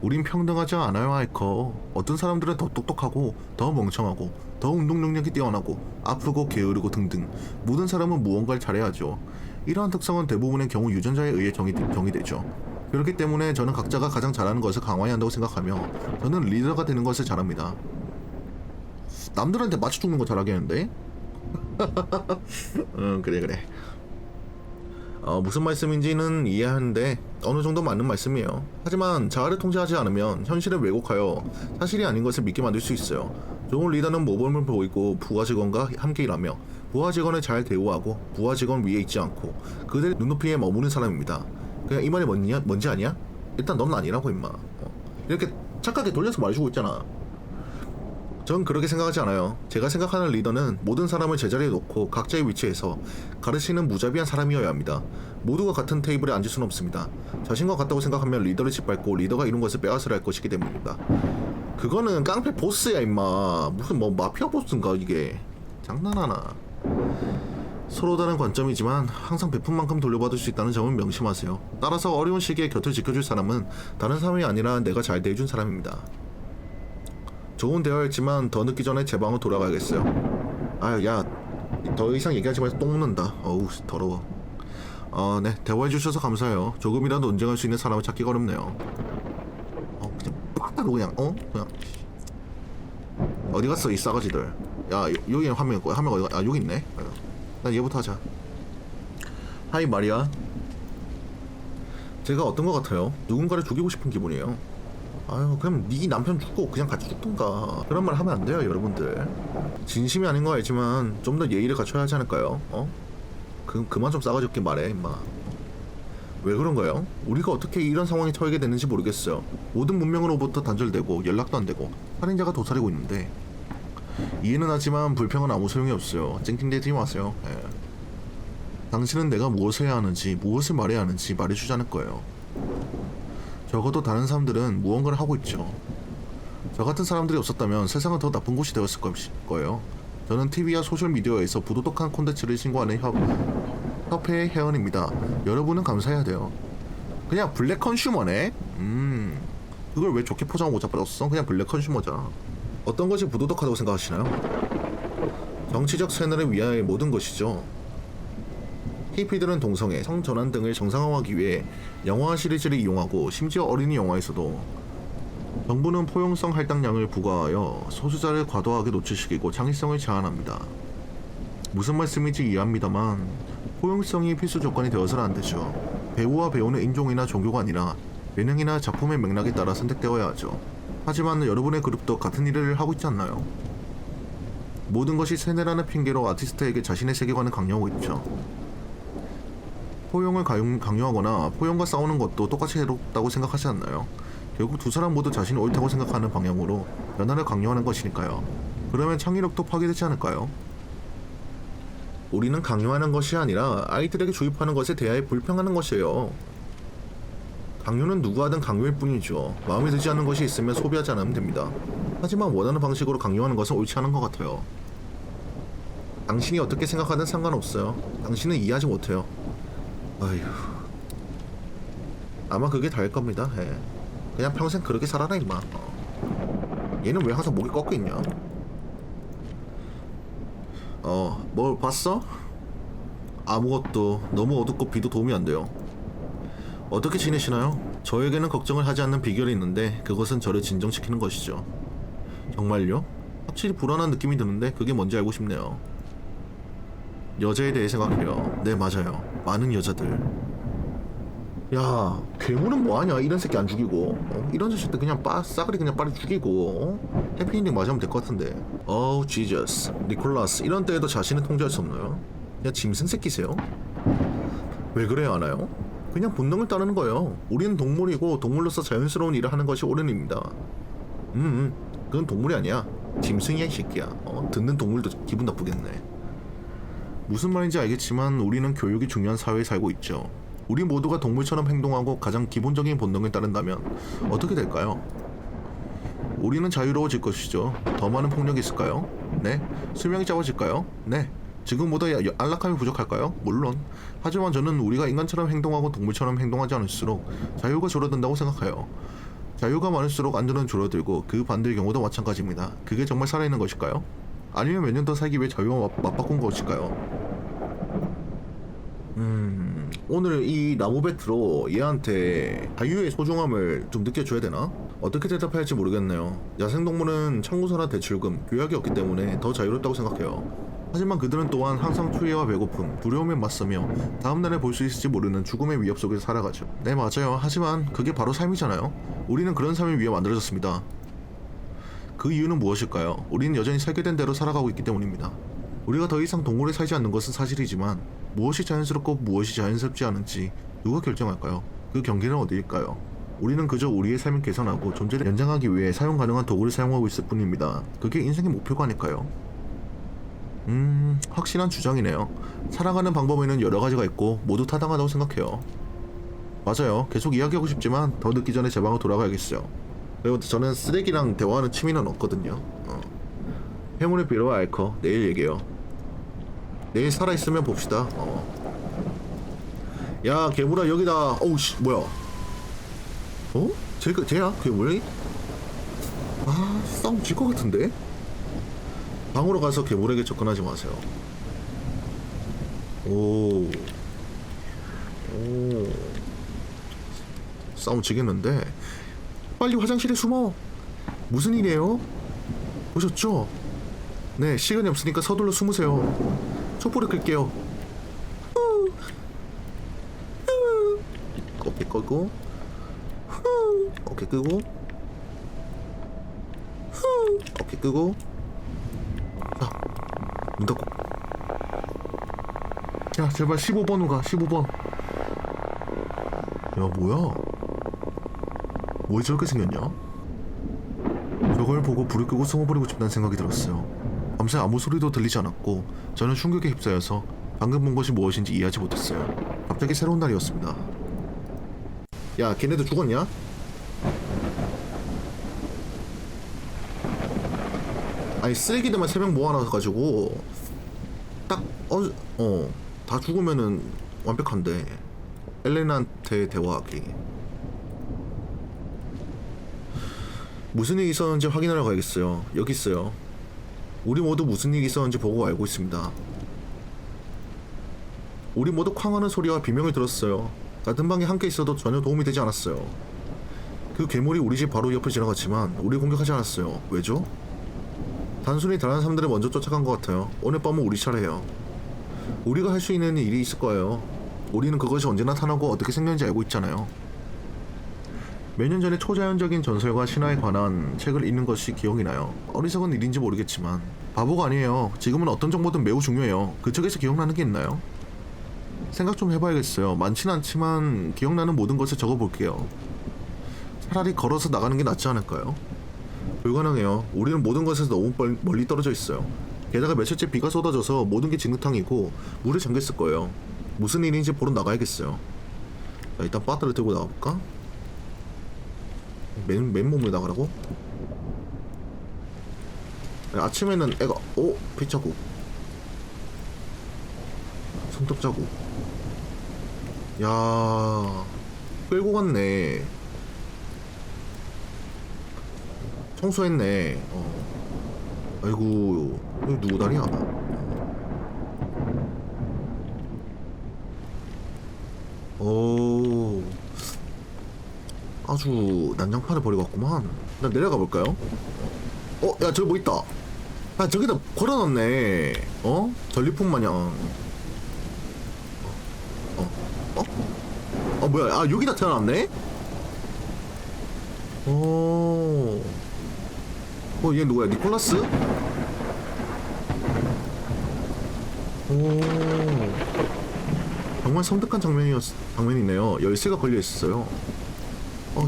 우린 평등하지 않아요 알커. 어떤 사람들은 더 똑똑하고 더 멍청하고 더 운동 능력이 뛰어나고 아프고 게으르고 등등. 모든 사람은 무언가를 잘해야죠. 이러한 특성은 대부분의 경우 유전자에 의해 정의되죠. 그렇기 때문에 저는 각자가 가장 잘하는 것을 강화해야 한다고 생각하며 저는 리더가 되는 것을 잘합니다. 남들한테 맞춰 죽는 거 잘하겠는데? 그래. 무슨 말씀인지는 이해하는데 어느 정도 맞는 말씀이에요. 하지만 자아를 통제하지 않으면 현실을 왜곡하여 사실이 아닌 것을 믿게 만들 수 있어요. 좋은 리더는 모범을 보이고 부하 직원과 함께 일하며 부하 직원을 잘 대우하고 부하 직원 위에 있지 않고 그들 눈높이에 머무는 사람입니다. 그냥 이 말이 뭔지 아냐? 일단 넌 아니라고 임마. 이렇게 착하게 돌려서 말해주고 있잖아. 전 그렇게 생각하지 않아요. 제가 생각하는 리더는 모든 사람을 제자리에 놓고 각자의 위치에서 가르치는 무자비한 사람이어야 합니다. 모두가 같은 테이블에 앉을 수는 없습니다. 자신과 같다고 생각하면 리더를 짓밟고 리더가 이룬 것을 빼앗으려 할 것이기 때문입니다. 그거는 깡패 보스야 임마. 무슨 뭐 마피아 보스인가 이게. 장난하나. 서로 다른 관점이지만 항상 베푼 만큼 돌려받을 수 있다는 점은 명심하세요. 따라서 어려운 시기에 곁을 지켜줄 사람은 다른 사람이 아니라 내가 잘 대해준 사람입니다. 좋은 대화였지만 더 늦기 전에 제 방으로 돌아가야겠어요. 아, 야, 더 이상 얘기하지 말고 똥 묻는다. 어우, 더러워. 네, 대화해주셔서 감사해요. 조금이라도 논쟁할 수 있는 사람을 찾기가 어렵네요. 그냥 빠따로 그냥, 그냥. 어디 갔어, 이 싸가지들. 야, 여기 한 명 있고, 한 명 어디 가? 아, 여기 있네. 난 얘부터 하자. 하이, 마리아. 제가 어떤 것 같아요? 누군가를 죽이고 싶은 기분이에요. 아유, 그럼 네 남편 죽고 그냥 같이 죽던가. 그런 말 하면 안 돼요, 여러분들. 진심이 아닌 거 알지만 좀 더 예의를 갖춰야 하지 않을까요? 그만 좀 싸가지 없게 말해, 임마. 왜 그런 거예요? 우리가 어떻게 이런 상황에 처하게 됐는지 모르겠어요. 모든 문명으로부터 단절되고 연락도 안 되고 살인자가 도사리고 있는데 이해는 하지만 불평은 아무 소용이 없어요. 찡찡대지 마세요. 예. 당신은 내가 무엇을 해야 하는지 무엇을 말해야 하는지 말해주지 않을 거예요. 적어도 다른 사람들은 무언가를 하고 있죠. 저 같은 사람들이 없었다면 세상은 더 나쁜 곳이 되었을 거예요. 저는 TV와 소셜미디어에서 부도덕한 콘텐츠를 신고하는 협회의 회원입니다. 여러분은 감사해야 돼요. 그냥 블랙 컨슈머네? 그걸 왜 좋게 포장하고 잡아줬어? 그냥 블랙 컨슈머자. 어떤 것이 부도덕하다고 생각하시나요? 정치적 세뇌를 위하여 모든 것이죠. 히피들은 동성애, 성전환 등을 정상화하기 위해 영화 시리즈를 이용하고 심지어 어린이 영화에서도 정부는 포용성 할당량을 부과하여 소수자를 과도하게 노출시키고 창의성을 제한합니다. 무슨 말씀인지 이해합니다만 포용성이 필수 조건이 되어서는 안 되죠. 배우와 배우는 인종이나 종교가 아니라 예능이나 작품의 맥락에 따라 선택되어야 하죠. 하지만 여러분의 그룹도 같은 일을 하고 있지 않나요? 모든 것이 세뇌라는 핑계로 아티스트에게 자신의 세계관을 강요하고 있죠. 포용을 강요하거나 포용과 싸우는 것도 똑같이 해롭다고 생각하지 않나요? 결국 두 사람 모두 자신이 옳다고 생각하는 방향으로 변화를 강요하는 것이니까요. 그러면 창의력도 파괴되지 않을까요? 우리는 강요하는 것이 아니라 아이들에게 주입하는 것에 대하여 불평하는 것이에요. 강요는 누구 하든 강요일 뿐이죠. 마음에 들지 않는 것이 있으면 소비하지 않으면 됩니다. 하지만 원하는 방식으로 강요하는 것은 옳지 않은 것 같아요. 당신이 어떻게 생각하든 상관없어요. 당신은 이해하지 못해요. 아휴, 아마 그게 다일 겁니다. 예. 그냥 평생 그렇게 살아라 임마. 얘는 왜 항상 목이 꺾여 있냐? 뭘 봤어? 아무것도. 너무 어둡고 비도 도움이 안 돼요. 어떻게 지내시나요? 저에게는 걱정을 하지 않는 비결이 있는데 그것은 저를 진정시키는 것이죠. 정말요? 확실히 불안한 느낌이 드는데 그게 뭔지 알고 싶네요. 여자에 대해 생각해요. 네, 맞아요. 많은 여자들. 야, 괴물은 뭐하냐? 이런 새끼 안 죽이고 이런 자식들 그냥 싸그리 그냥 빨리 죽이고 해피엔딩 맞으면 될 것 같은데. 어우 지저스 니콜라스, 이런 때에도 자신을 통제할 수 없나요? 그냥 짐승 새끼세요? 왜 그래야 하나요? 그냥 본능을 따르는 거예요. 우리는 동물이고 동물로서 자연스러운 일을 하는 것이 옳은 일입니다. 그건 동물이 아니야. 짐승이야 이 새끼야. 듣는 동물도 기분 나쁘겠네. 무슨 말인지 알겠지만 우리는 교육이 중요한 사회에 살고 있죠. 우리 모두가 동물처럼 행동하고 가장 기본적인 본능을 따른다면 어떻게 될까요? 우리는 자유로워질 것이죠. 더 많은 폭력이 있을까요? 네. 수명이 짧아질까요? 네. 지금보다 안락함이 부족할까요? 물론. 하지만 저는 우리가 인간처럼 행동하고 동물처럼 행동하지 않을수록 자유가 줄어든다고 생각해요. 자유가 많을수록 안전은 줄어들고 그 반대의 경우도 마찬가지입니다. 그게 정말 살아있는 것일까요? 아니면 몇 년 더 살기 위해 자유와 맞바꾼 것일까요? 오늘 이 나무 배트로 얘한테 자유의 소중함을 좀 느껴줘야 되나? 어떻게 대답해야 할지 모르겠네요. 야생동물은 청구서나 대출금, 교약이 없기 때문에 더 자유롭다고 생각해요. 하지만 그들은 또한 항상 추위와 배고픔, 두려움에 맞서며 다음날에 볼 수 있을지 모르는 죽음의 위협 속에서 살아가죠. 네, 맞아요. 하지만 그게 바로 삶이잖아요. 우리는 그런 삶을 위해 만들어졌습니다. 그 이유는 무엇일까요? 우리는 여전히 설계된 대로 살아가고 있기 때문입니다. 우리가 더 이상 동물에 살지 않는 것은 사실이지만 무엇이 자연스럽고 무엇이 자연스럽지 않은지 누가 결정할까요? 그 경계는 어디일까요? 우리는 그저 우리의 삶을 개선하고 존재를 연장하기 위해 사용 가능한 도구를 사용하고 있을 뿐입니다. 그게 인생의 목표가 아닐까요? 확실한 주장이네요. 살아가는 방법에는 여러 가지가 있고 모두 타당하다고 생각해요. 맞아요. 계속 이야기하고 싶지만 더 늦기 전에 제 방으로 돌아가야겠어요. 그리고 저는 쓰레기랑 대화하는 취미는 없거든요. 행운의 비로와 알커, 내일 얘기해요. 내일 살아있으면 봅시다. 야 괴물아 여기다. 어우씨 뭐야. 어? 쟤야? 괴물이? 아 싸움 질 것 같은데? 방으로 가서 괴물에게 접근하지 마세요. 오 싸움 지겠는데. 빨리 화장실에 숨어. 무슨 일이에요? 보셨죠? 네 시간이 없으니까 서둘러 숨으세요. 촛불을 끌게요. 어깨 끄고 어깨 끄고 어깨 끄고. 자, 문 닫고. 야 제발 15번으로 가. 15번. 야 뭐야, 왜 저렇게 생겼냐? 저걸 보고 불을 끄고 숨어버리고 싶다는 생각이 들었어요. 밤새 아무 소리도 들리지 않았고 저는 충격에 휩싸여서 방금 본 것이 무엇인지 이해하지 못했어요. 갑자기 새로운 날이었습니다. 야 걔네도 죽었냐? 아니 쓰레기들만 3명 모아놔가지고 딱 다 죽으면은 완벽한데. 엘레나한테 대화하기. 무슨 일이 있었는지 확인하러 가야겠어요. 여기 있어요. 우리 모두 무슨 일이 있었는지 보고 알고 있습니다. 우리 모두 쾅하는 소리와 비명을 들었어요. 같은 방에 함께 있어도 전혀 도움이 되지 않았어요. 그 괴물이 우리 집 바로 옆을 지나갔지만 우리 공격하지 않았어요. 왜죠? 단순히 다른 사람들을 먼저 쫓아간 것 같아요. 오늘 밤은 우리 차례예요. 우리가 할 수 있는 일이 있을 거예요. 우리는 그것이 언제 나타나고 어떻게 생겼는지 알고 있잖아요. 몇 년 전에 초자연적인 전설과 신화에 관한 책을 읽는 것이 기억이 나요. 어리석은 일인지 모르겠지만 바보가 아니에요. 지금은 어떤 정보든 매우 중요해요. 그 책에서 기억나는 게 있나요? 생각 좀 해봐야겠어요. 많진 않지만 기억나는 모든 것을 적어볼게요. 차라리 걸어서 나가는 게 낫지 않을까요? 불가능해요. 우리는 모든 것에서 너무 멀리 떨어져 있어요. 게다가 며칠째 비가 쏟아져서 모든 게 진흙탕이고 물에 잠겼을 거예요. 무슨 일인지 보러 나가야겠어요. 자, 일단 바트를 들고 나가볼까? 맨몸으로 나가라고? 아침에는 애가 핏자국, 손톱 자국. 야 끌고 갔네. 청소했네. 아이고 여기 누구 다리야? 오 아주 난장판을 버리고 왔구만. 나 내려가 볼까요? 야 저기 뭐 있다. 아 저기다 걸어놨네. 전리품 마냥. 뭐야? 아 여기다 태어났네? 얘 누구야? 니콜라스? 정말 섬뜩한 장면이네요. 열쇠가 걸려 있었어요.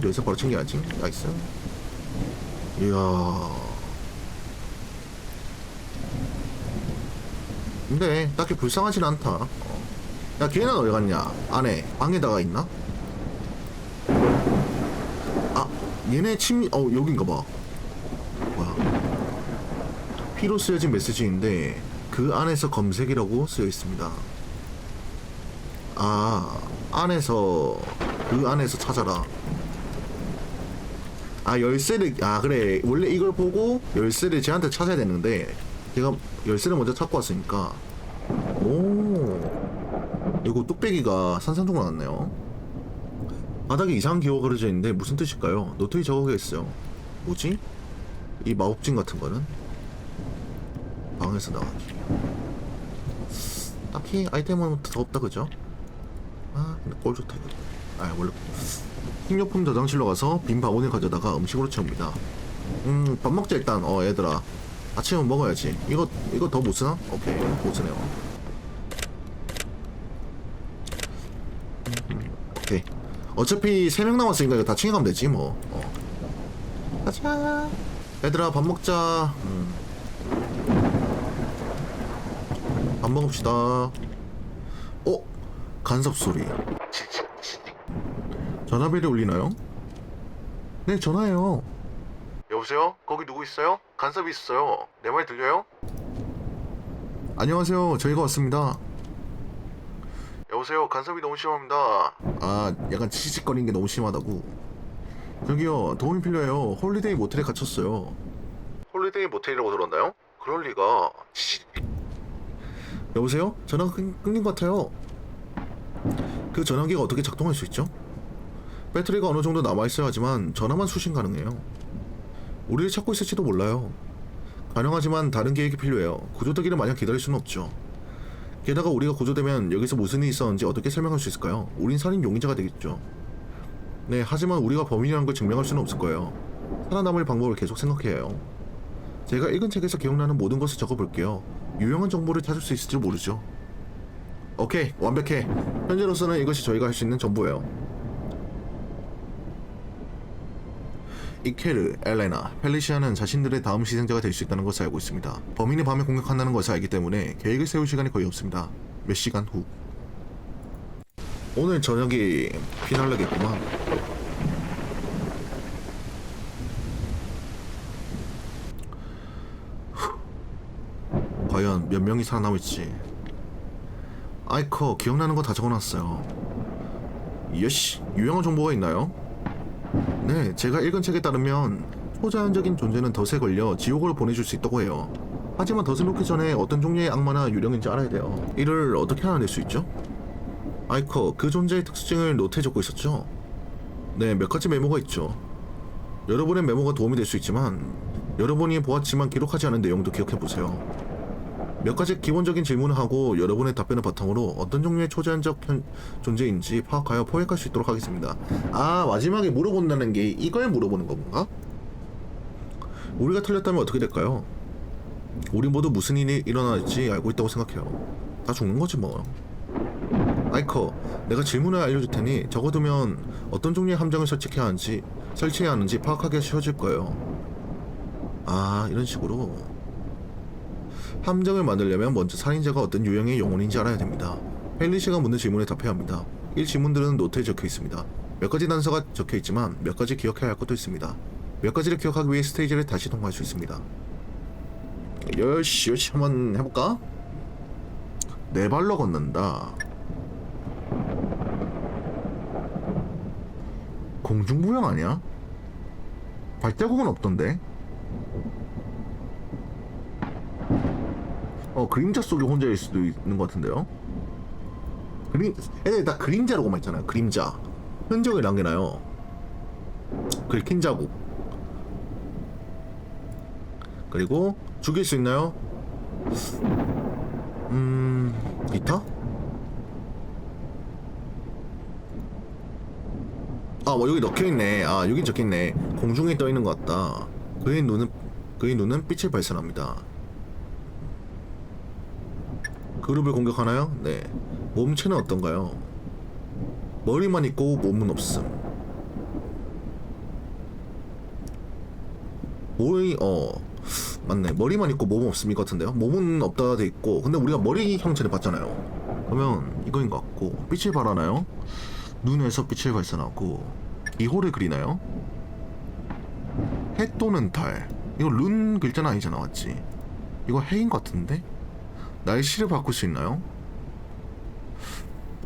열쇠 바로 챙겨야지. 나이스. 이야. 근데 딱히 불쌍하진 않다. 야 걔는 어디 갔냐? 안에 방에다가 있나? 아 얘네 여긴가 봐. 뭐야? 피로 쓰여진 메시지인데 그 안에서 검색이라고 쓰여 있습니다. 그 안에서 찾아라. 열쇠를 그래 원래 이걸 보고 열쇠를 쟤한테 찾아야 되는데 제가 열쇠를 먼저 찾고 왔으니까. 이거 뚝배기가 산산조각 났네요. 바닥에 이상한 기호가 그려져 있는데 무슨 뜻일까요? 노트에 적어져 있어요. 뭐지? 이 마법진 같은 거는? 방에서 나가기. 딱히 아이템은 더 없다 그죠? 근데 꼴 좋다 이거. 원래 식료품 저장실로 가서 빈 바구니 가져다가 음식으로 채웁니다. 밥 먹자 일단. 얘들아 아침은 먹어야지. 이거 더 못 쓰나? 오케이 못 쓰네요. 오케이 어차피 3명 남았으니까 이거 다 챙겨가면 되지 뭐. 가자 얘들아 밥 먹자. 밥 먹읍시다. 간섭 소리. 전화벨이 울리나요? 네 전화해요. 여보세요? 거기 누구 있어요? 간섭이 있어요. 내 말 들려요? 안녕하세요. 저희가 왔습니다. 여보세요. 간섭이 너무 심합니다. 아, 약간 치직거리는 게 너무 심하다고. 저기요, 도움이 필요해요. 홀리데이 모텔에 갇혔어요. 홀리데이 모텔이라고 들었나요? 그럴 리가. 여보세요? 전화가 끊긴 것 같아요. 그 전화기가 어떻게 작동할 수 있죠? 배터리가 어느 정도 남아있어야 하지만 전화만 수신 가능해요. 우리를 찾고 있을지도 몰라요. 가능하지만 다른 계획이 필요해요. 구조되기를 마냥 기다릴 수는 없죠. 게다가 우리가 구조되면 여기서 무슨 일이 있었는지 어떻게 설명할 수 있을까요? 우린 살인 용의자가 되겠죠. 네, 하지만 우리가 범인이라는 걸 증명할 수는 없을 거예요. 살아남을 방법을 계속 생각해야 해요. 제가 읽은 책에서 기억나는 모든 것을 적어볼게요. 유용한 정보를 찾을 수 있을지 모르죠. 오케이, 완벽해. 현재로서는 이것이 저희가 할 수 있는 전부예요. 이케르, 엘레나, 펠리시아는 자신들의 다음 희생자가 될 수 있다는 것을 알고 있습니다. 범인이 밤에 공격한다는 것을 알기 때문에 계획을 세울 시간이 거의 없습니다. 몇 시간 후. 오늘 저녁이 피날레겠구만. 과연 몇 명이 살아남을지. 아이커, 기억나는 거 다 적어놨어요. 예시, 유용한 정보가 있나요? 네, 제가 읽은 책에 따르면 초자연적인 존재는 덫에 걸려 지옥으로 보내줄 수 있다고 해요. 하지만 덫을 놓기 전에 어떤 종류의 악마나 유령인지 알아야 돼요. 이를 어떻게 알아낼 수 있죠? 아이커, 그 존재의 특징을 노트에 적고 있었죠? 네, 몇 가지 메모가 있죠. 여러분의 메모가 도움이 될 수 있지만 여러분이 보았지만 기록하지 않은 내용도 기억해보세요. 몇 가지 기본적인 질문을 하고 여러분의 답변을 바탕으로 어떤 종류의 초자연적 존재인지 파악하여 포획할 수 있도록 하겠습니다. 아, 마지막에 물어본다는 게 이걸 물어보는 건가? 우리가 틀렸다면 어떻게 될까요? 우리 모두 무슨 일이 일어날지 알고 있다고 생각해요. 다 죽는 거지 뭐. 아이커, 내가 질문을 알려줄 테니 적어두면 어떤 종류의 함정을 설치해야 하는지 파악하기 쉬워질 거예요. 아, 이런 식으로. 함정을 만들려면 먼저 살인자가 어떤 유형의 영혼인지 알아야 됩니다. 펠리시가 묻는 질문에 답해야 합니다. 이 질문들은 노트에 적혀 있습니다. 몇 가지 단서가 적혀 있지만 몇 가지 기억해야 할 것도 있습니다. 몇 가지를 기억하기 위해 스테이지를 다시 통과할 수 있습니다. 열시 한번 해볼까? 네 발로 걷는다. 공중부양 아니야? 발자국은 없던데? 그림자 속에 혼자일 수도 있는 것 같은데요? 애들 다 그림자라고만 있잖아요. 그림자. 흔적을 남겨놔요. 긁힌 자국. 그리고 죽일 수 있나요? 기타? 아, 뭐 여기 넣혀있네. 아, 여기 적혀있네. 공중에 떠있는 것 같다. 그의 눈은 빛을 발산합니다. 그룹을 공격하나요? 네. 몸체는 어떤가요? 머리만 있고 몸은 없음. 맞네. 머리만 있고 몸은 없음 이거 같은데요? 몸은 없다 돼 있고, 근데 우리가 머리 형체를 봤잖아요. 그러면 이거인 것 같고, 빛을 발하나요? 눈에서 빛을 발산하고, 기호를 그리나요? 해 또는 달. 이거 룬 글자는 아니잖아, 맞지? 이거 해인 것 같은데? 날씨를 바꿀 수 있나요?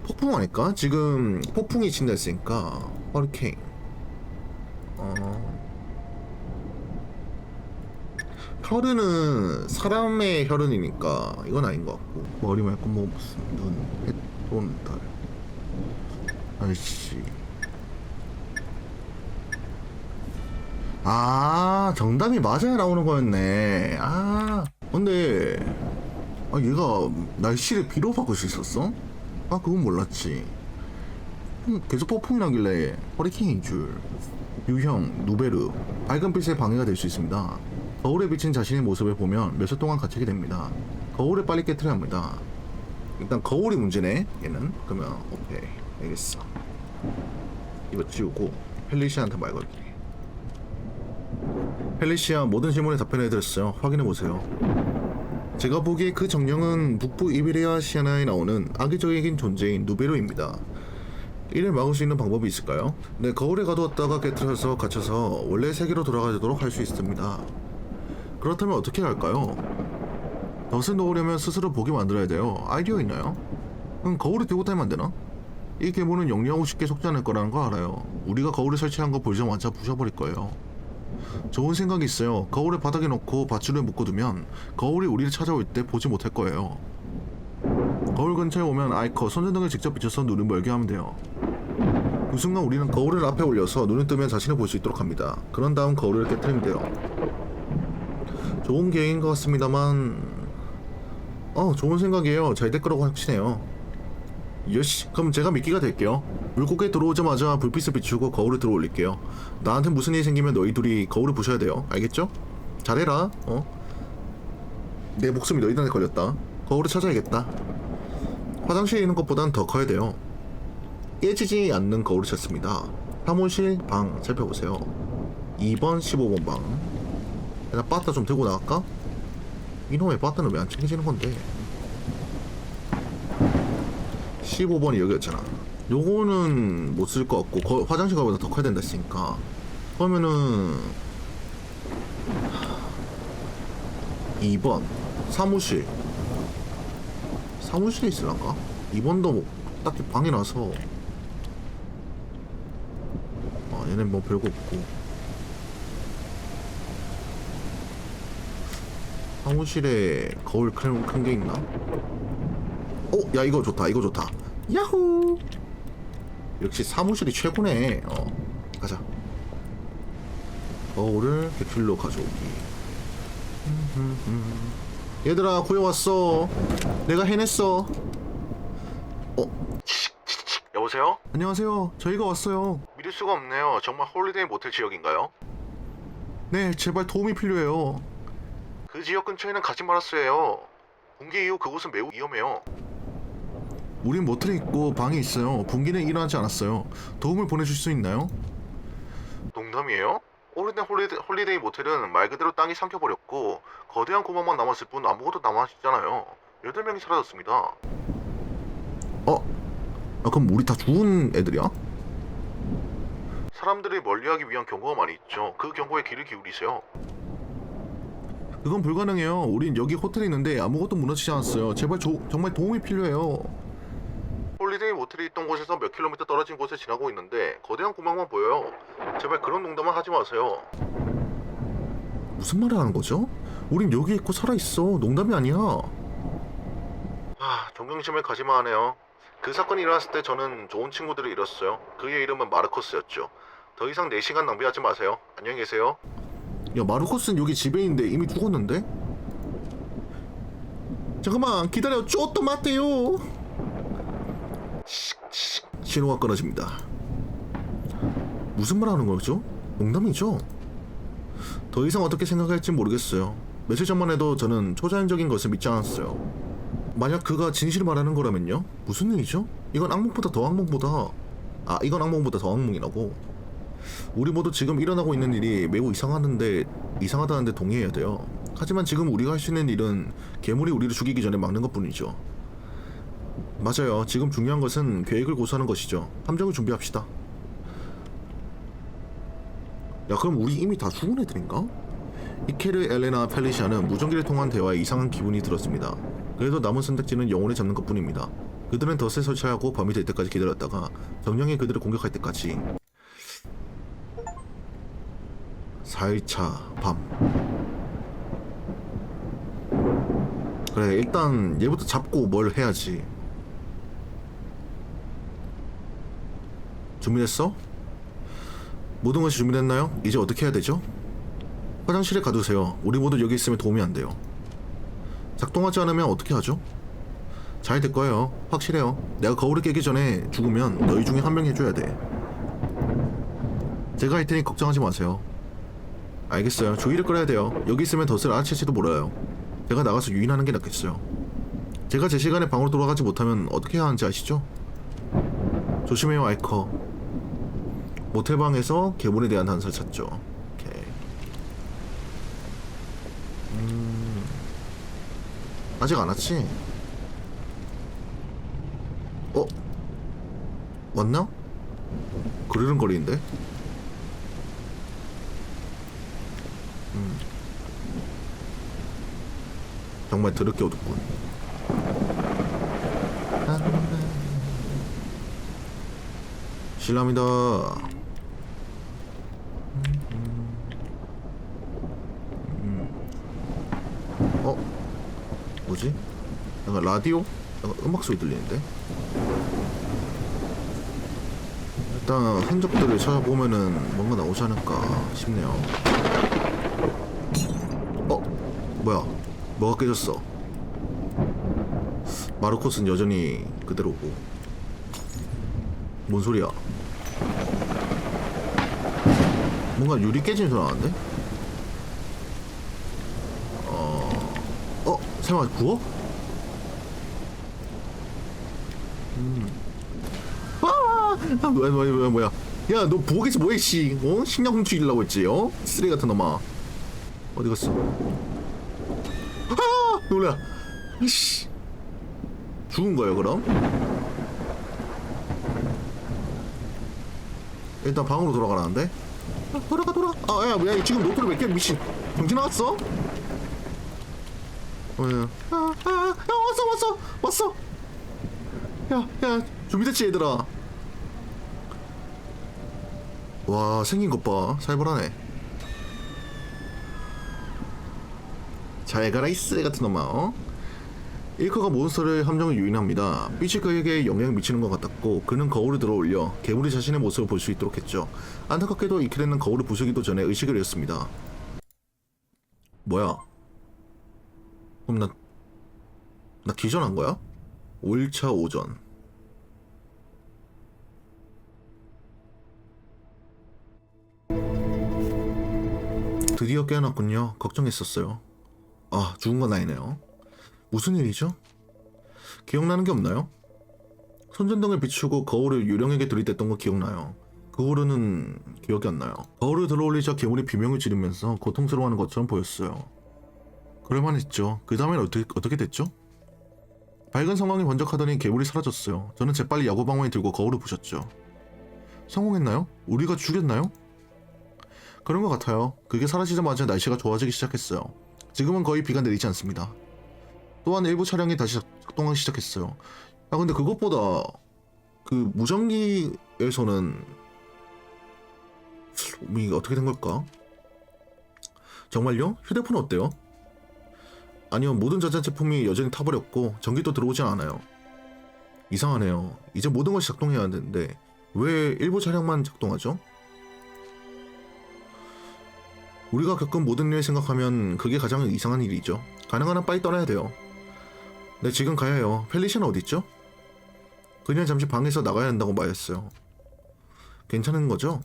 폭풍 아닐까? 지금 폭풍이 친다 했으니까 허리케인. 혈흔은 사람의 혈흔이니까 이건 아닌 것 같고, 머리 말고 뭐 무슨 눈, 해 또는 달. 날씨. 아, 정답이 맞아야 나오는 거였네. 아, 근데 얘가 날씨를 비로 바꿀 수 있었어? 아, 그건 몰랐지. 계속 폭풍이 나길래 허리케인인 줄. 유형, 누베르. 밝은 빛에 방해가 될 수 있습니다. 거울에 비친 자신의 모습을 보면 몇 초 동안 갇히게 됩니다. 거울을 빨리 깨트려야 합니다. 일단 거울이 문제네, 얘는. 그러면 오케이, 알겠어. 이거 지우고 펠리시아한테 말 걸기. 펠리시아, 모든 질문에 답변해드렸어요. 확인해보세요. 제가 보기에 그 정령은 북부 이베리아시아나에 나오는 악의적인 존재인 누베르입니다. 이를 막을 수 있는 방법이 있을까요? 네, 거울에 가두었다가 깨트려서 갇혀서 원래 세계로 돌아가도록 할 수 있습니다. 그렇다면 어떻게 할까요? 덫을 놓으려면 스스로 보게 만들어야 돼요. 아이디어 있나요? 거울을 들고 다니면 안 되나? 이 괴물은 영리하고 쉽게 속지 않을 거라는 거 알아요. 우리가 거울을 설치한 거 보자마자 부셔버릴 거예요. 좋은 생각이 있어요. 거울을 바닥에 놓고 밧줄을 묶어두면 거울이 우리를 찾아올 때 보지 못할 거예요. 거울 근처에 오면 아이커 손전등을 직접 비춰서 눈을 멀게 하면 돼요. 그 순간 우리는 거울을 앞에 올려서 눈을 뜨면 자신을 볼 수 있도록 합니다. 그런 다음 거울을 깨뜨리면 돼요. 좋은 계획인 것 같습니다만 좋은 생각이에요. 잘 될 거라고 확신해요. 요시, 그럼 제가 미끼가 될게요. 물고기에 들어오자마자 불빛을 비추고 거울을 들어 올릴게요. 나한테 무슨 일이 생기면 너희 둘이 거울을 부셔야 돼요. 알겠죠? 잘해라. 내 목숨이 너희들한테 걸렸다. 거울을 찾아야겠다. 화장실에 있는 것보단 더 커야 돼요. 깨지지 않는 거울을 찾습니다. 사무실 방 살펴보세요. 2번 15번 방. 나 빠따 좀 들고 나갈까? 이놈의 빠따는 왜 안 챙겨지는 건데? 15번이 여기였잖아. 요거는 못 쓸 것 같고 화장실 가보다 더 커야 된다 했으니까 그러면은 2번 사무실에 있을란가? 2번도 뭐 딱히 방이라서 얘는 뭐 별거 없고 사무실에 거울 큰 게 있나? 야 이거 좋다. 이거 좋다. 야호. 역시 사무실이 최고네. 가자. 거울을 100킬로 가져오기. 얘들아 구해왔어. 내가 해냈어. 여보세요? 안녕하세요. 저희가 왔어요. 믿을 수가 없네요. 정말 홀리데이 모텔 지역인가요? 네, 제발 도움이 필요해요. 그 지역 근처에는 가지 말았어요. 붕괴 이후 그곳은 매우 위험해요. 우린 모텔에 있고 방에 있어요. 붕괴는 일어나지 않았어요. 도움을 보내줄 수 있나요? 농담이에요? 오래된 홀리데이 모텔은 말 그대로 땅이 삼켜버렸고 거대한 구멍만 남았을 뿐 아무것도 남아있잖아요. 8명이 사라졌습니다. 그럼 우리 다 죽은 애들이야? 사람들이 멀리하기 위한 경고가 많이 있죠. 그 경고에 귀를 기울이세요. 그건 불가능해요. 우린 여기 호텔에 있는데 아무것도 무너지지 않았어요. 제발 정말 도움이 필요해요. 홀리데이 모텔이 있던 곳에서 몇 킬로미터 떨어진 곳에 지나고 있는데 거대한 구멍만 보여요. 제발 그런 농담은 하지 마세요. 무슨 말을 하는 거죠? 우린 여기 있고 살아있어. 농담이 아니야. 존경심을 가지마 하네요. 그 사건이 일어났을 때 저는 좋은 친구들을 잃었어요. 그의 이름은 마르코스였죠. 더 이상 4시간 낭비하지 마세요. 안녕히 계세요. 야, 마르코스는 여기 집에 있는데 이미 죽었는데? 잠깐만 기다려. 쪼또 마테요. 신호가 끊어집니다. 무슨 말 하는 거죠? 농담이죠? 더 이상 어떻게 생각할지 모르겠어요. 며칠 전만 해도 저는 초자연적인 것을 믿지 않았어요. 만약 그가 진실을 말하는 거라면요? 무슨 일이죠? 이건 악몽보다 더 악몽이라고. 우리 모두 지금 일어나고 있는 일이 매우 이상하다는데 동의해야 돼요. 하지만 지금 우리가 할 수 있는 일은 괴물이 우리를 죽이기 전에 막는 것뿐이죠. 맞아요. 지금 중요한 것은 계획을 고수하는 것이죠. 함정을 준비합시다. 야, 그럼 우리 이미 다 죽은 애들인가? 이케르, 엘레나, 펠리시아는 무전기를 통한 대화에 이상한 기분이 들었습니다. 그래도 남은 선택지는 영혼을 잡는 것뿐입니다. 그들은 덫을 설치하고 밤이 될 때까지 기다렸다가 정령이 그들을 공격할 때까지. 4일차 밤. 그래, 일단 얘부터 잡고 뭘 해야지. 준비됐어? 모든 것이 준비됐나요? 이제 어떻게 해야 되죠? 화장실에 가두세요. 우리 모두 여기 있으면 도움이 안 돼요. 작동하지 않으면 어떻게 하죠? 잘 될 거예요. 확실해요. 내가 거울을 깨기 전에 죽으면 너희 중에 한 명이 해줘야 돼. 제가 할 테니 걱정하지 마세요. 알겠어요. 주의를 끌어야 돼요. 여기 있으면 덫을 알아챌지도 몰라요. 제가 나가서 유인하는 게 낫겠어요. 제가 제 시간에 방으로 돌아가지 못하면 어떻게 해야 하는지 아시죠? 조심해요, 아이커. 모텔방에서 괴물에 대한 단서를 찾죠. 오케이. 아직 안 왔지? 왔나? 그르릉거리는데? 정말 더럽게 어둡군. 실례합니다. 뭐지? 약간 라디오? 약간 음악 소리 들리는데? 일단 흔적들을 찾아보면은 뭔가 나오지 않을까 싶네요. 뭐야? 뭐가 깨졌어? 마르코스는 여전히 그대로고. 뭔 소리야? 뭔가 유리 깨진 소리 나는데? 설마 구워? 뭐야? 야, 너 부엌에서 뭐해, 씨? 식량 훔치려고 했지, 쓰레기 같은 놈아. 어디 갔어? 놀라. 이씨. 죽은 거예요, 그럼? 일단 방으로 돌아가라는데? 돌아가. 야, 지금 노트를 몇 개, 미친. 정신 나갔어? 왔어. 야, 준비됐지, 얘들아? 와, 생긴 것 봐. 살벌하네. 잘 가라, 이 쓰레 같은 놈아, 일커가 몬스터를 함정을 유인합니다. 빛이 그에게 영향을 미치는 것 같았고 그는 거울을 들어올려 괴물이 자신의 모습을 볼 수 있도록 했죠. 안타깝게도 이케르는 거울을 부수기도 전에 의식을 잃었습니다. 뭐야? 그럼 나 기절한 거야? 5일차 오전. 드디어 깨어났군요. 걱정했었어요. 아, 죽은 건 아니네요. 무슨 일이죠? 기억나는 게 없나요? 손전등을 비추고 거울을 유령에게 들이댔던 거 기억나요. 그 후로는 기억이 안 나요. 거울을 들어올리자 괴물이 비명을 지르면서 고통스러워하는 것처럼 보였어요. 그럴만했죠. 그 다음엔 어떻게 됐죠? 밝은 상황이 번쩍하더니 괴물이 사라졌어요. 저는 재빨리 야구방망이 들고 거울을 부셨죠. 성공했나요? 우리가 죽였나요? 그런 것 같아요. 그게 사라지자마자 날씨가 좋아지기 시작했어요. 지금은 거의 비가 내리지 않습니다. 또한 일부 차량이 다시 작동하기 시작했어요. 근데 그것보다 그 무전기에서는 이게 어떻게 된 걸까? 정말요? 휴대폰 어때요? 아니요, 모든 전자제품이 여전히 타버렸고 전기도 들어오지 않아요. 이상하네요. 이제 모든 것이 작동해야 하는데 왜 일부 차량만 작동하죠? 우리가 겪은 모든 일을 생각하면 그게 가장 이상한 일이죠. 가능한 한 빨리 떠나야 돼요. 네, 지금 가야 해요. 펠리시아는 어딨죠? 그냥 잠시 방에서 나가야 한다고 말했어요. 괜찮은 거죠?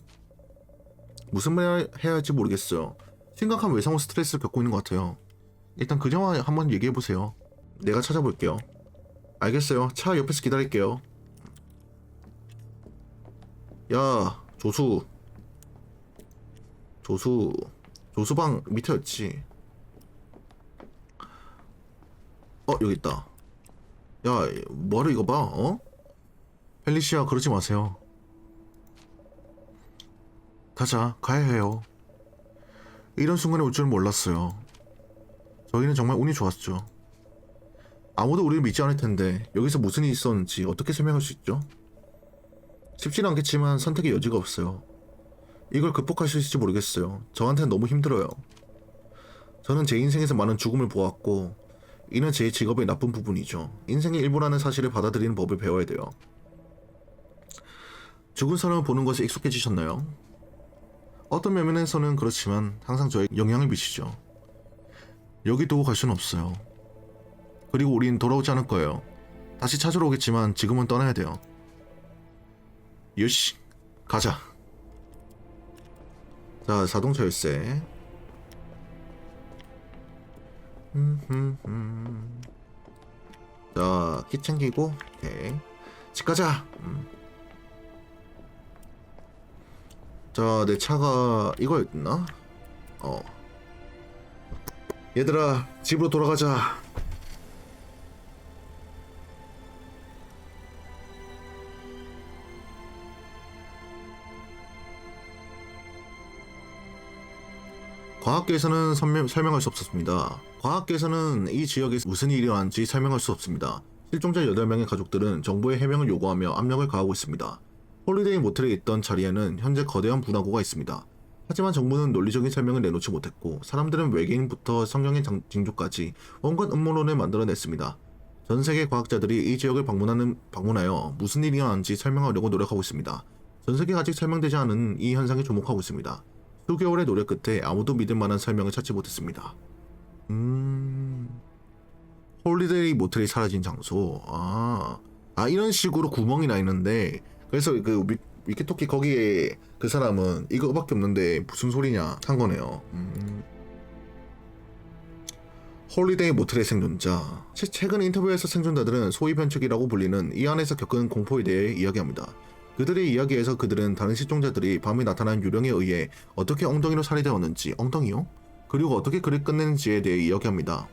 무슨 말 해야 할지 모르겠어요. 심각한 외상후 스트레스를 겪고 있는 것 같아요. 일단 그녀와 한번 얘기해보세요. 내가 찾아볼게요. 알겠어요. 차 옆에서 기다릴게요. 야, 조수방 밑에였지. 여기 있다. 야, 뭐하러 이거 봐, 펠리시아, 그러지 마세요. 가자, 가야 해요. 이런 순간이 올 줄은 몰랐어요. 저희는 정말 운이 좋았죠. 아무도 우리를 믿지 않을 텐데 여기서 무슨 일이 있었는지 어떻게 설명할 수 있죠? 쉽지는 않겠지만 선택의 여지가 없어요. 이걸 극복할 수 있을지 모르겠어요. 저한테는 너무 힘들어요. 저는 제 인생에서 많은 죽음을 보았고 이는 제 직업의 나쁜 부분이죠. 인생의 일부라는 사실을 받아들이는 법을 배워야 돼요. 죽은 사람을 보는 것에 익숙해지셨나요? 어떤 면에서는 그렇지만 항상 저에게 영향을 미치죠. 여기 두고 갈 수는 없어요. 그리고 우린 돌아오지 않을 거예요. 다시 찾으러 오겠지만 지금은 떠나야 돼요. 요시, 가자. 자, 자동차 열쇠. 자, 키 챙기고, 오케이. 집 가자. 자, 내 차가 이거였나? 얘들아, 집으로 돌아가자. 과학계에서는 설명할 수 없었습니다. 과학계에서는 이 지역에 무슨 일이 일어난지 설명할 수 없습니다. 실종자 8명의 가족들은 정부의 해명을 요구하며 압력을 가하고 있습니다. 홀리데이 모텔에 있던 자리에는 현재 거대한 분화구가 있습니다. 하지만 정부는 논리적인 설명을 내놓지 못했고 사람들은 외계인부터 성경의 징조까지 온갖 음모론을 만들어냈습니다. 전 세계 과학자들이 이 지역을 방문하여 무슨 일이 일어난지 설명하려고 노력하고 있습니다. 전 세계가 아직 설명되지 않은 이 현상에 주목하고 있습니다. 수개월의 노력 끝에 아무도 믿을 만한 설명을 찾지 못했습니다. 홀리데이 모텔이 사라진 장소. 이런 식으로 구멍이 나 있는데, 그래서 그 위키토키 거기에 그 사람은 이거밖에 없는데 무슨 소리냐 한 거네요. 홀리데이 모텔의 생존자. 최근 인터뷰에서 생존자들은 소위 변칙이라고 불리는 이 안에서 겪은 공포에 대해 이야기합니다. 그들의 이야기에서 그들은 다른 실종자들이 밤에 나타난 유령에 의해 어떻게 엉덩이로 살해되었는지, 엉덩이요? 그리고 어떻게 그를 끝내는지에 대해 이야기합니다.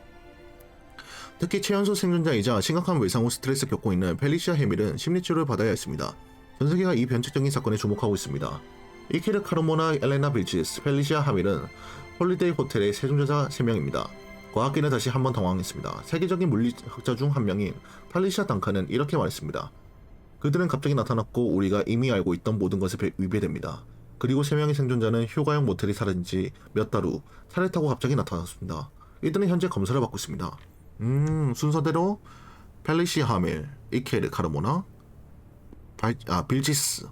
특히 최연소 생존자이자 심각한 외상 후 스트레스를 겪고 있는 펠리시아 해밀은 심리치료를 받아야 했습니다. 전 세계가 이 변칙적인 사건에 주목하고 있습니다. 이케르 카르모나, 엘레나 빌치스, 펠리시아 하밀은 홀리데이 호텔의 생존자 3명입니다. 과학계는 다시 한번 당황했습니다. 세계적인 물리학자 중 한 명인 팔리시아 당카는 이렇게 말했습니다. 그들은 갑자기 나타났고 우리가 이미 알고 있던 모든 것에 위배됩니다. 그리고 3명의 생존자는 휴가용 모텔이 사라진 지 몇 달 후 차를 타고 갑자기 나타났습니다. 이들은 현재 검사를 받고 있습니다. 순서대로 펠리시아 하밀, 이케르 카르모나, 빌지스.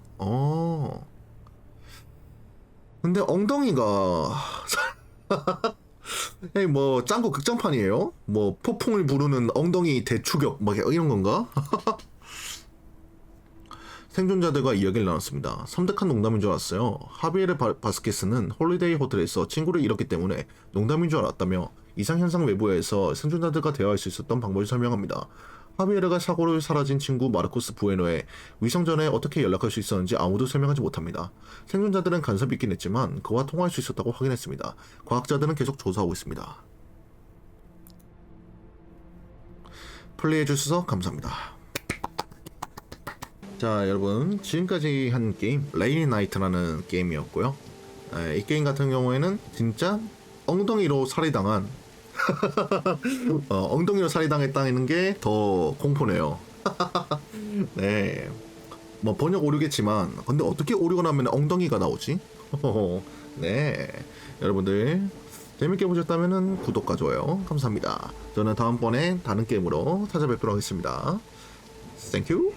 근데 엉덩이가 뭐 짱구 극장판이에요? 뭐 폭풍을 부르는 엉덩이 대추격 막 이런 건가? 생존자들과 이야기를 나눴습니다. 섬뜩한 농담인 줄 알았어요. 하비에르 바스케스는 홀리데이 호텔에서 친구를 잃었기 때문에 농담인 줄 알았다며 이상현상 외부에서 생존자들과 대화할 수 있었던 방법을 설명합니다. 하비에르가 사고로 사라진 친구 마르코스 부에노에 위성전에 어떻게 연락할 수 있었는지 아무도 설명하지 못합니다. 생존자들은 간섭이 있긴 했지만 그와 통화할 수 있었다고 확인했습니다. 과학자들은 계속 조사하고 있습니다. 플레이해주셔서 감사합니다. 자, 여러분 지금까지 한 게임 레이니 나이트라는 게임이었고요. 이 게임 같은 경우에는 진짜 엉덩이로 살해당한 엉덩이로 살해당했다는 게 더 공포네요. 네, 뭐 번역 오류겠지만 근데 어떻게 오류가 나면 엉덩이가 나오지? 네, 여러분들 재밌게 보셨다면 구독과 좋아요 감사합니다. 저는 다음번에 다른 게임으로 찾아뵙도록 하겠습니다. 땡큐.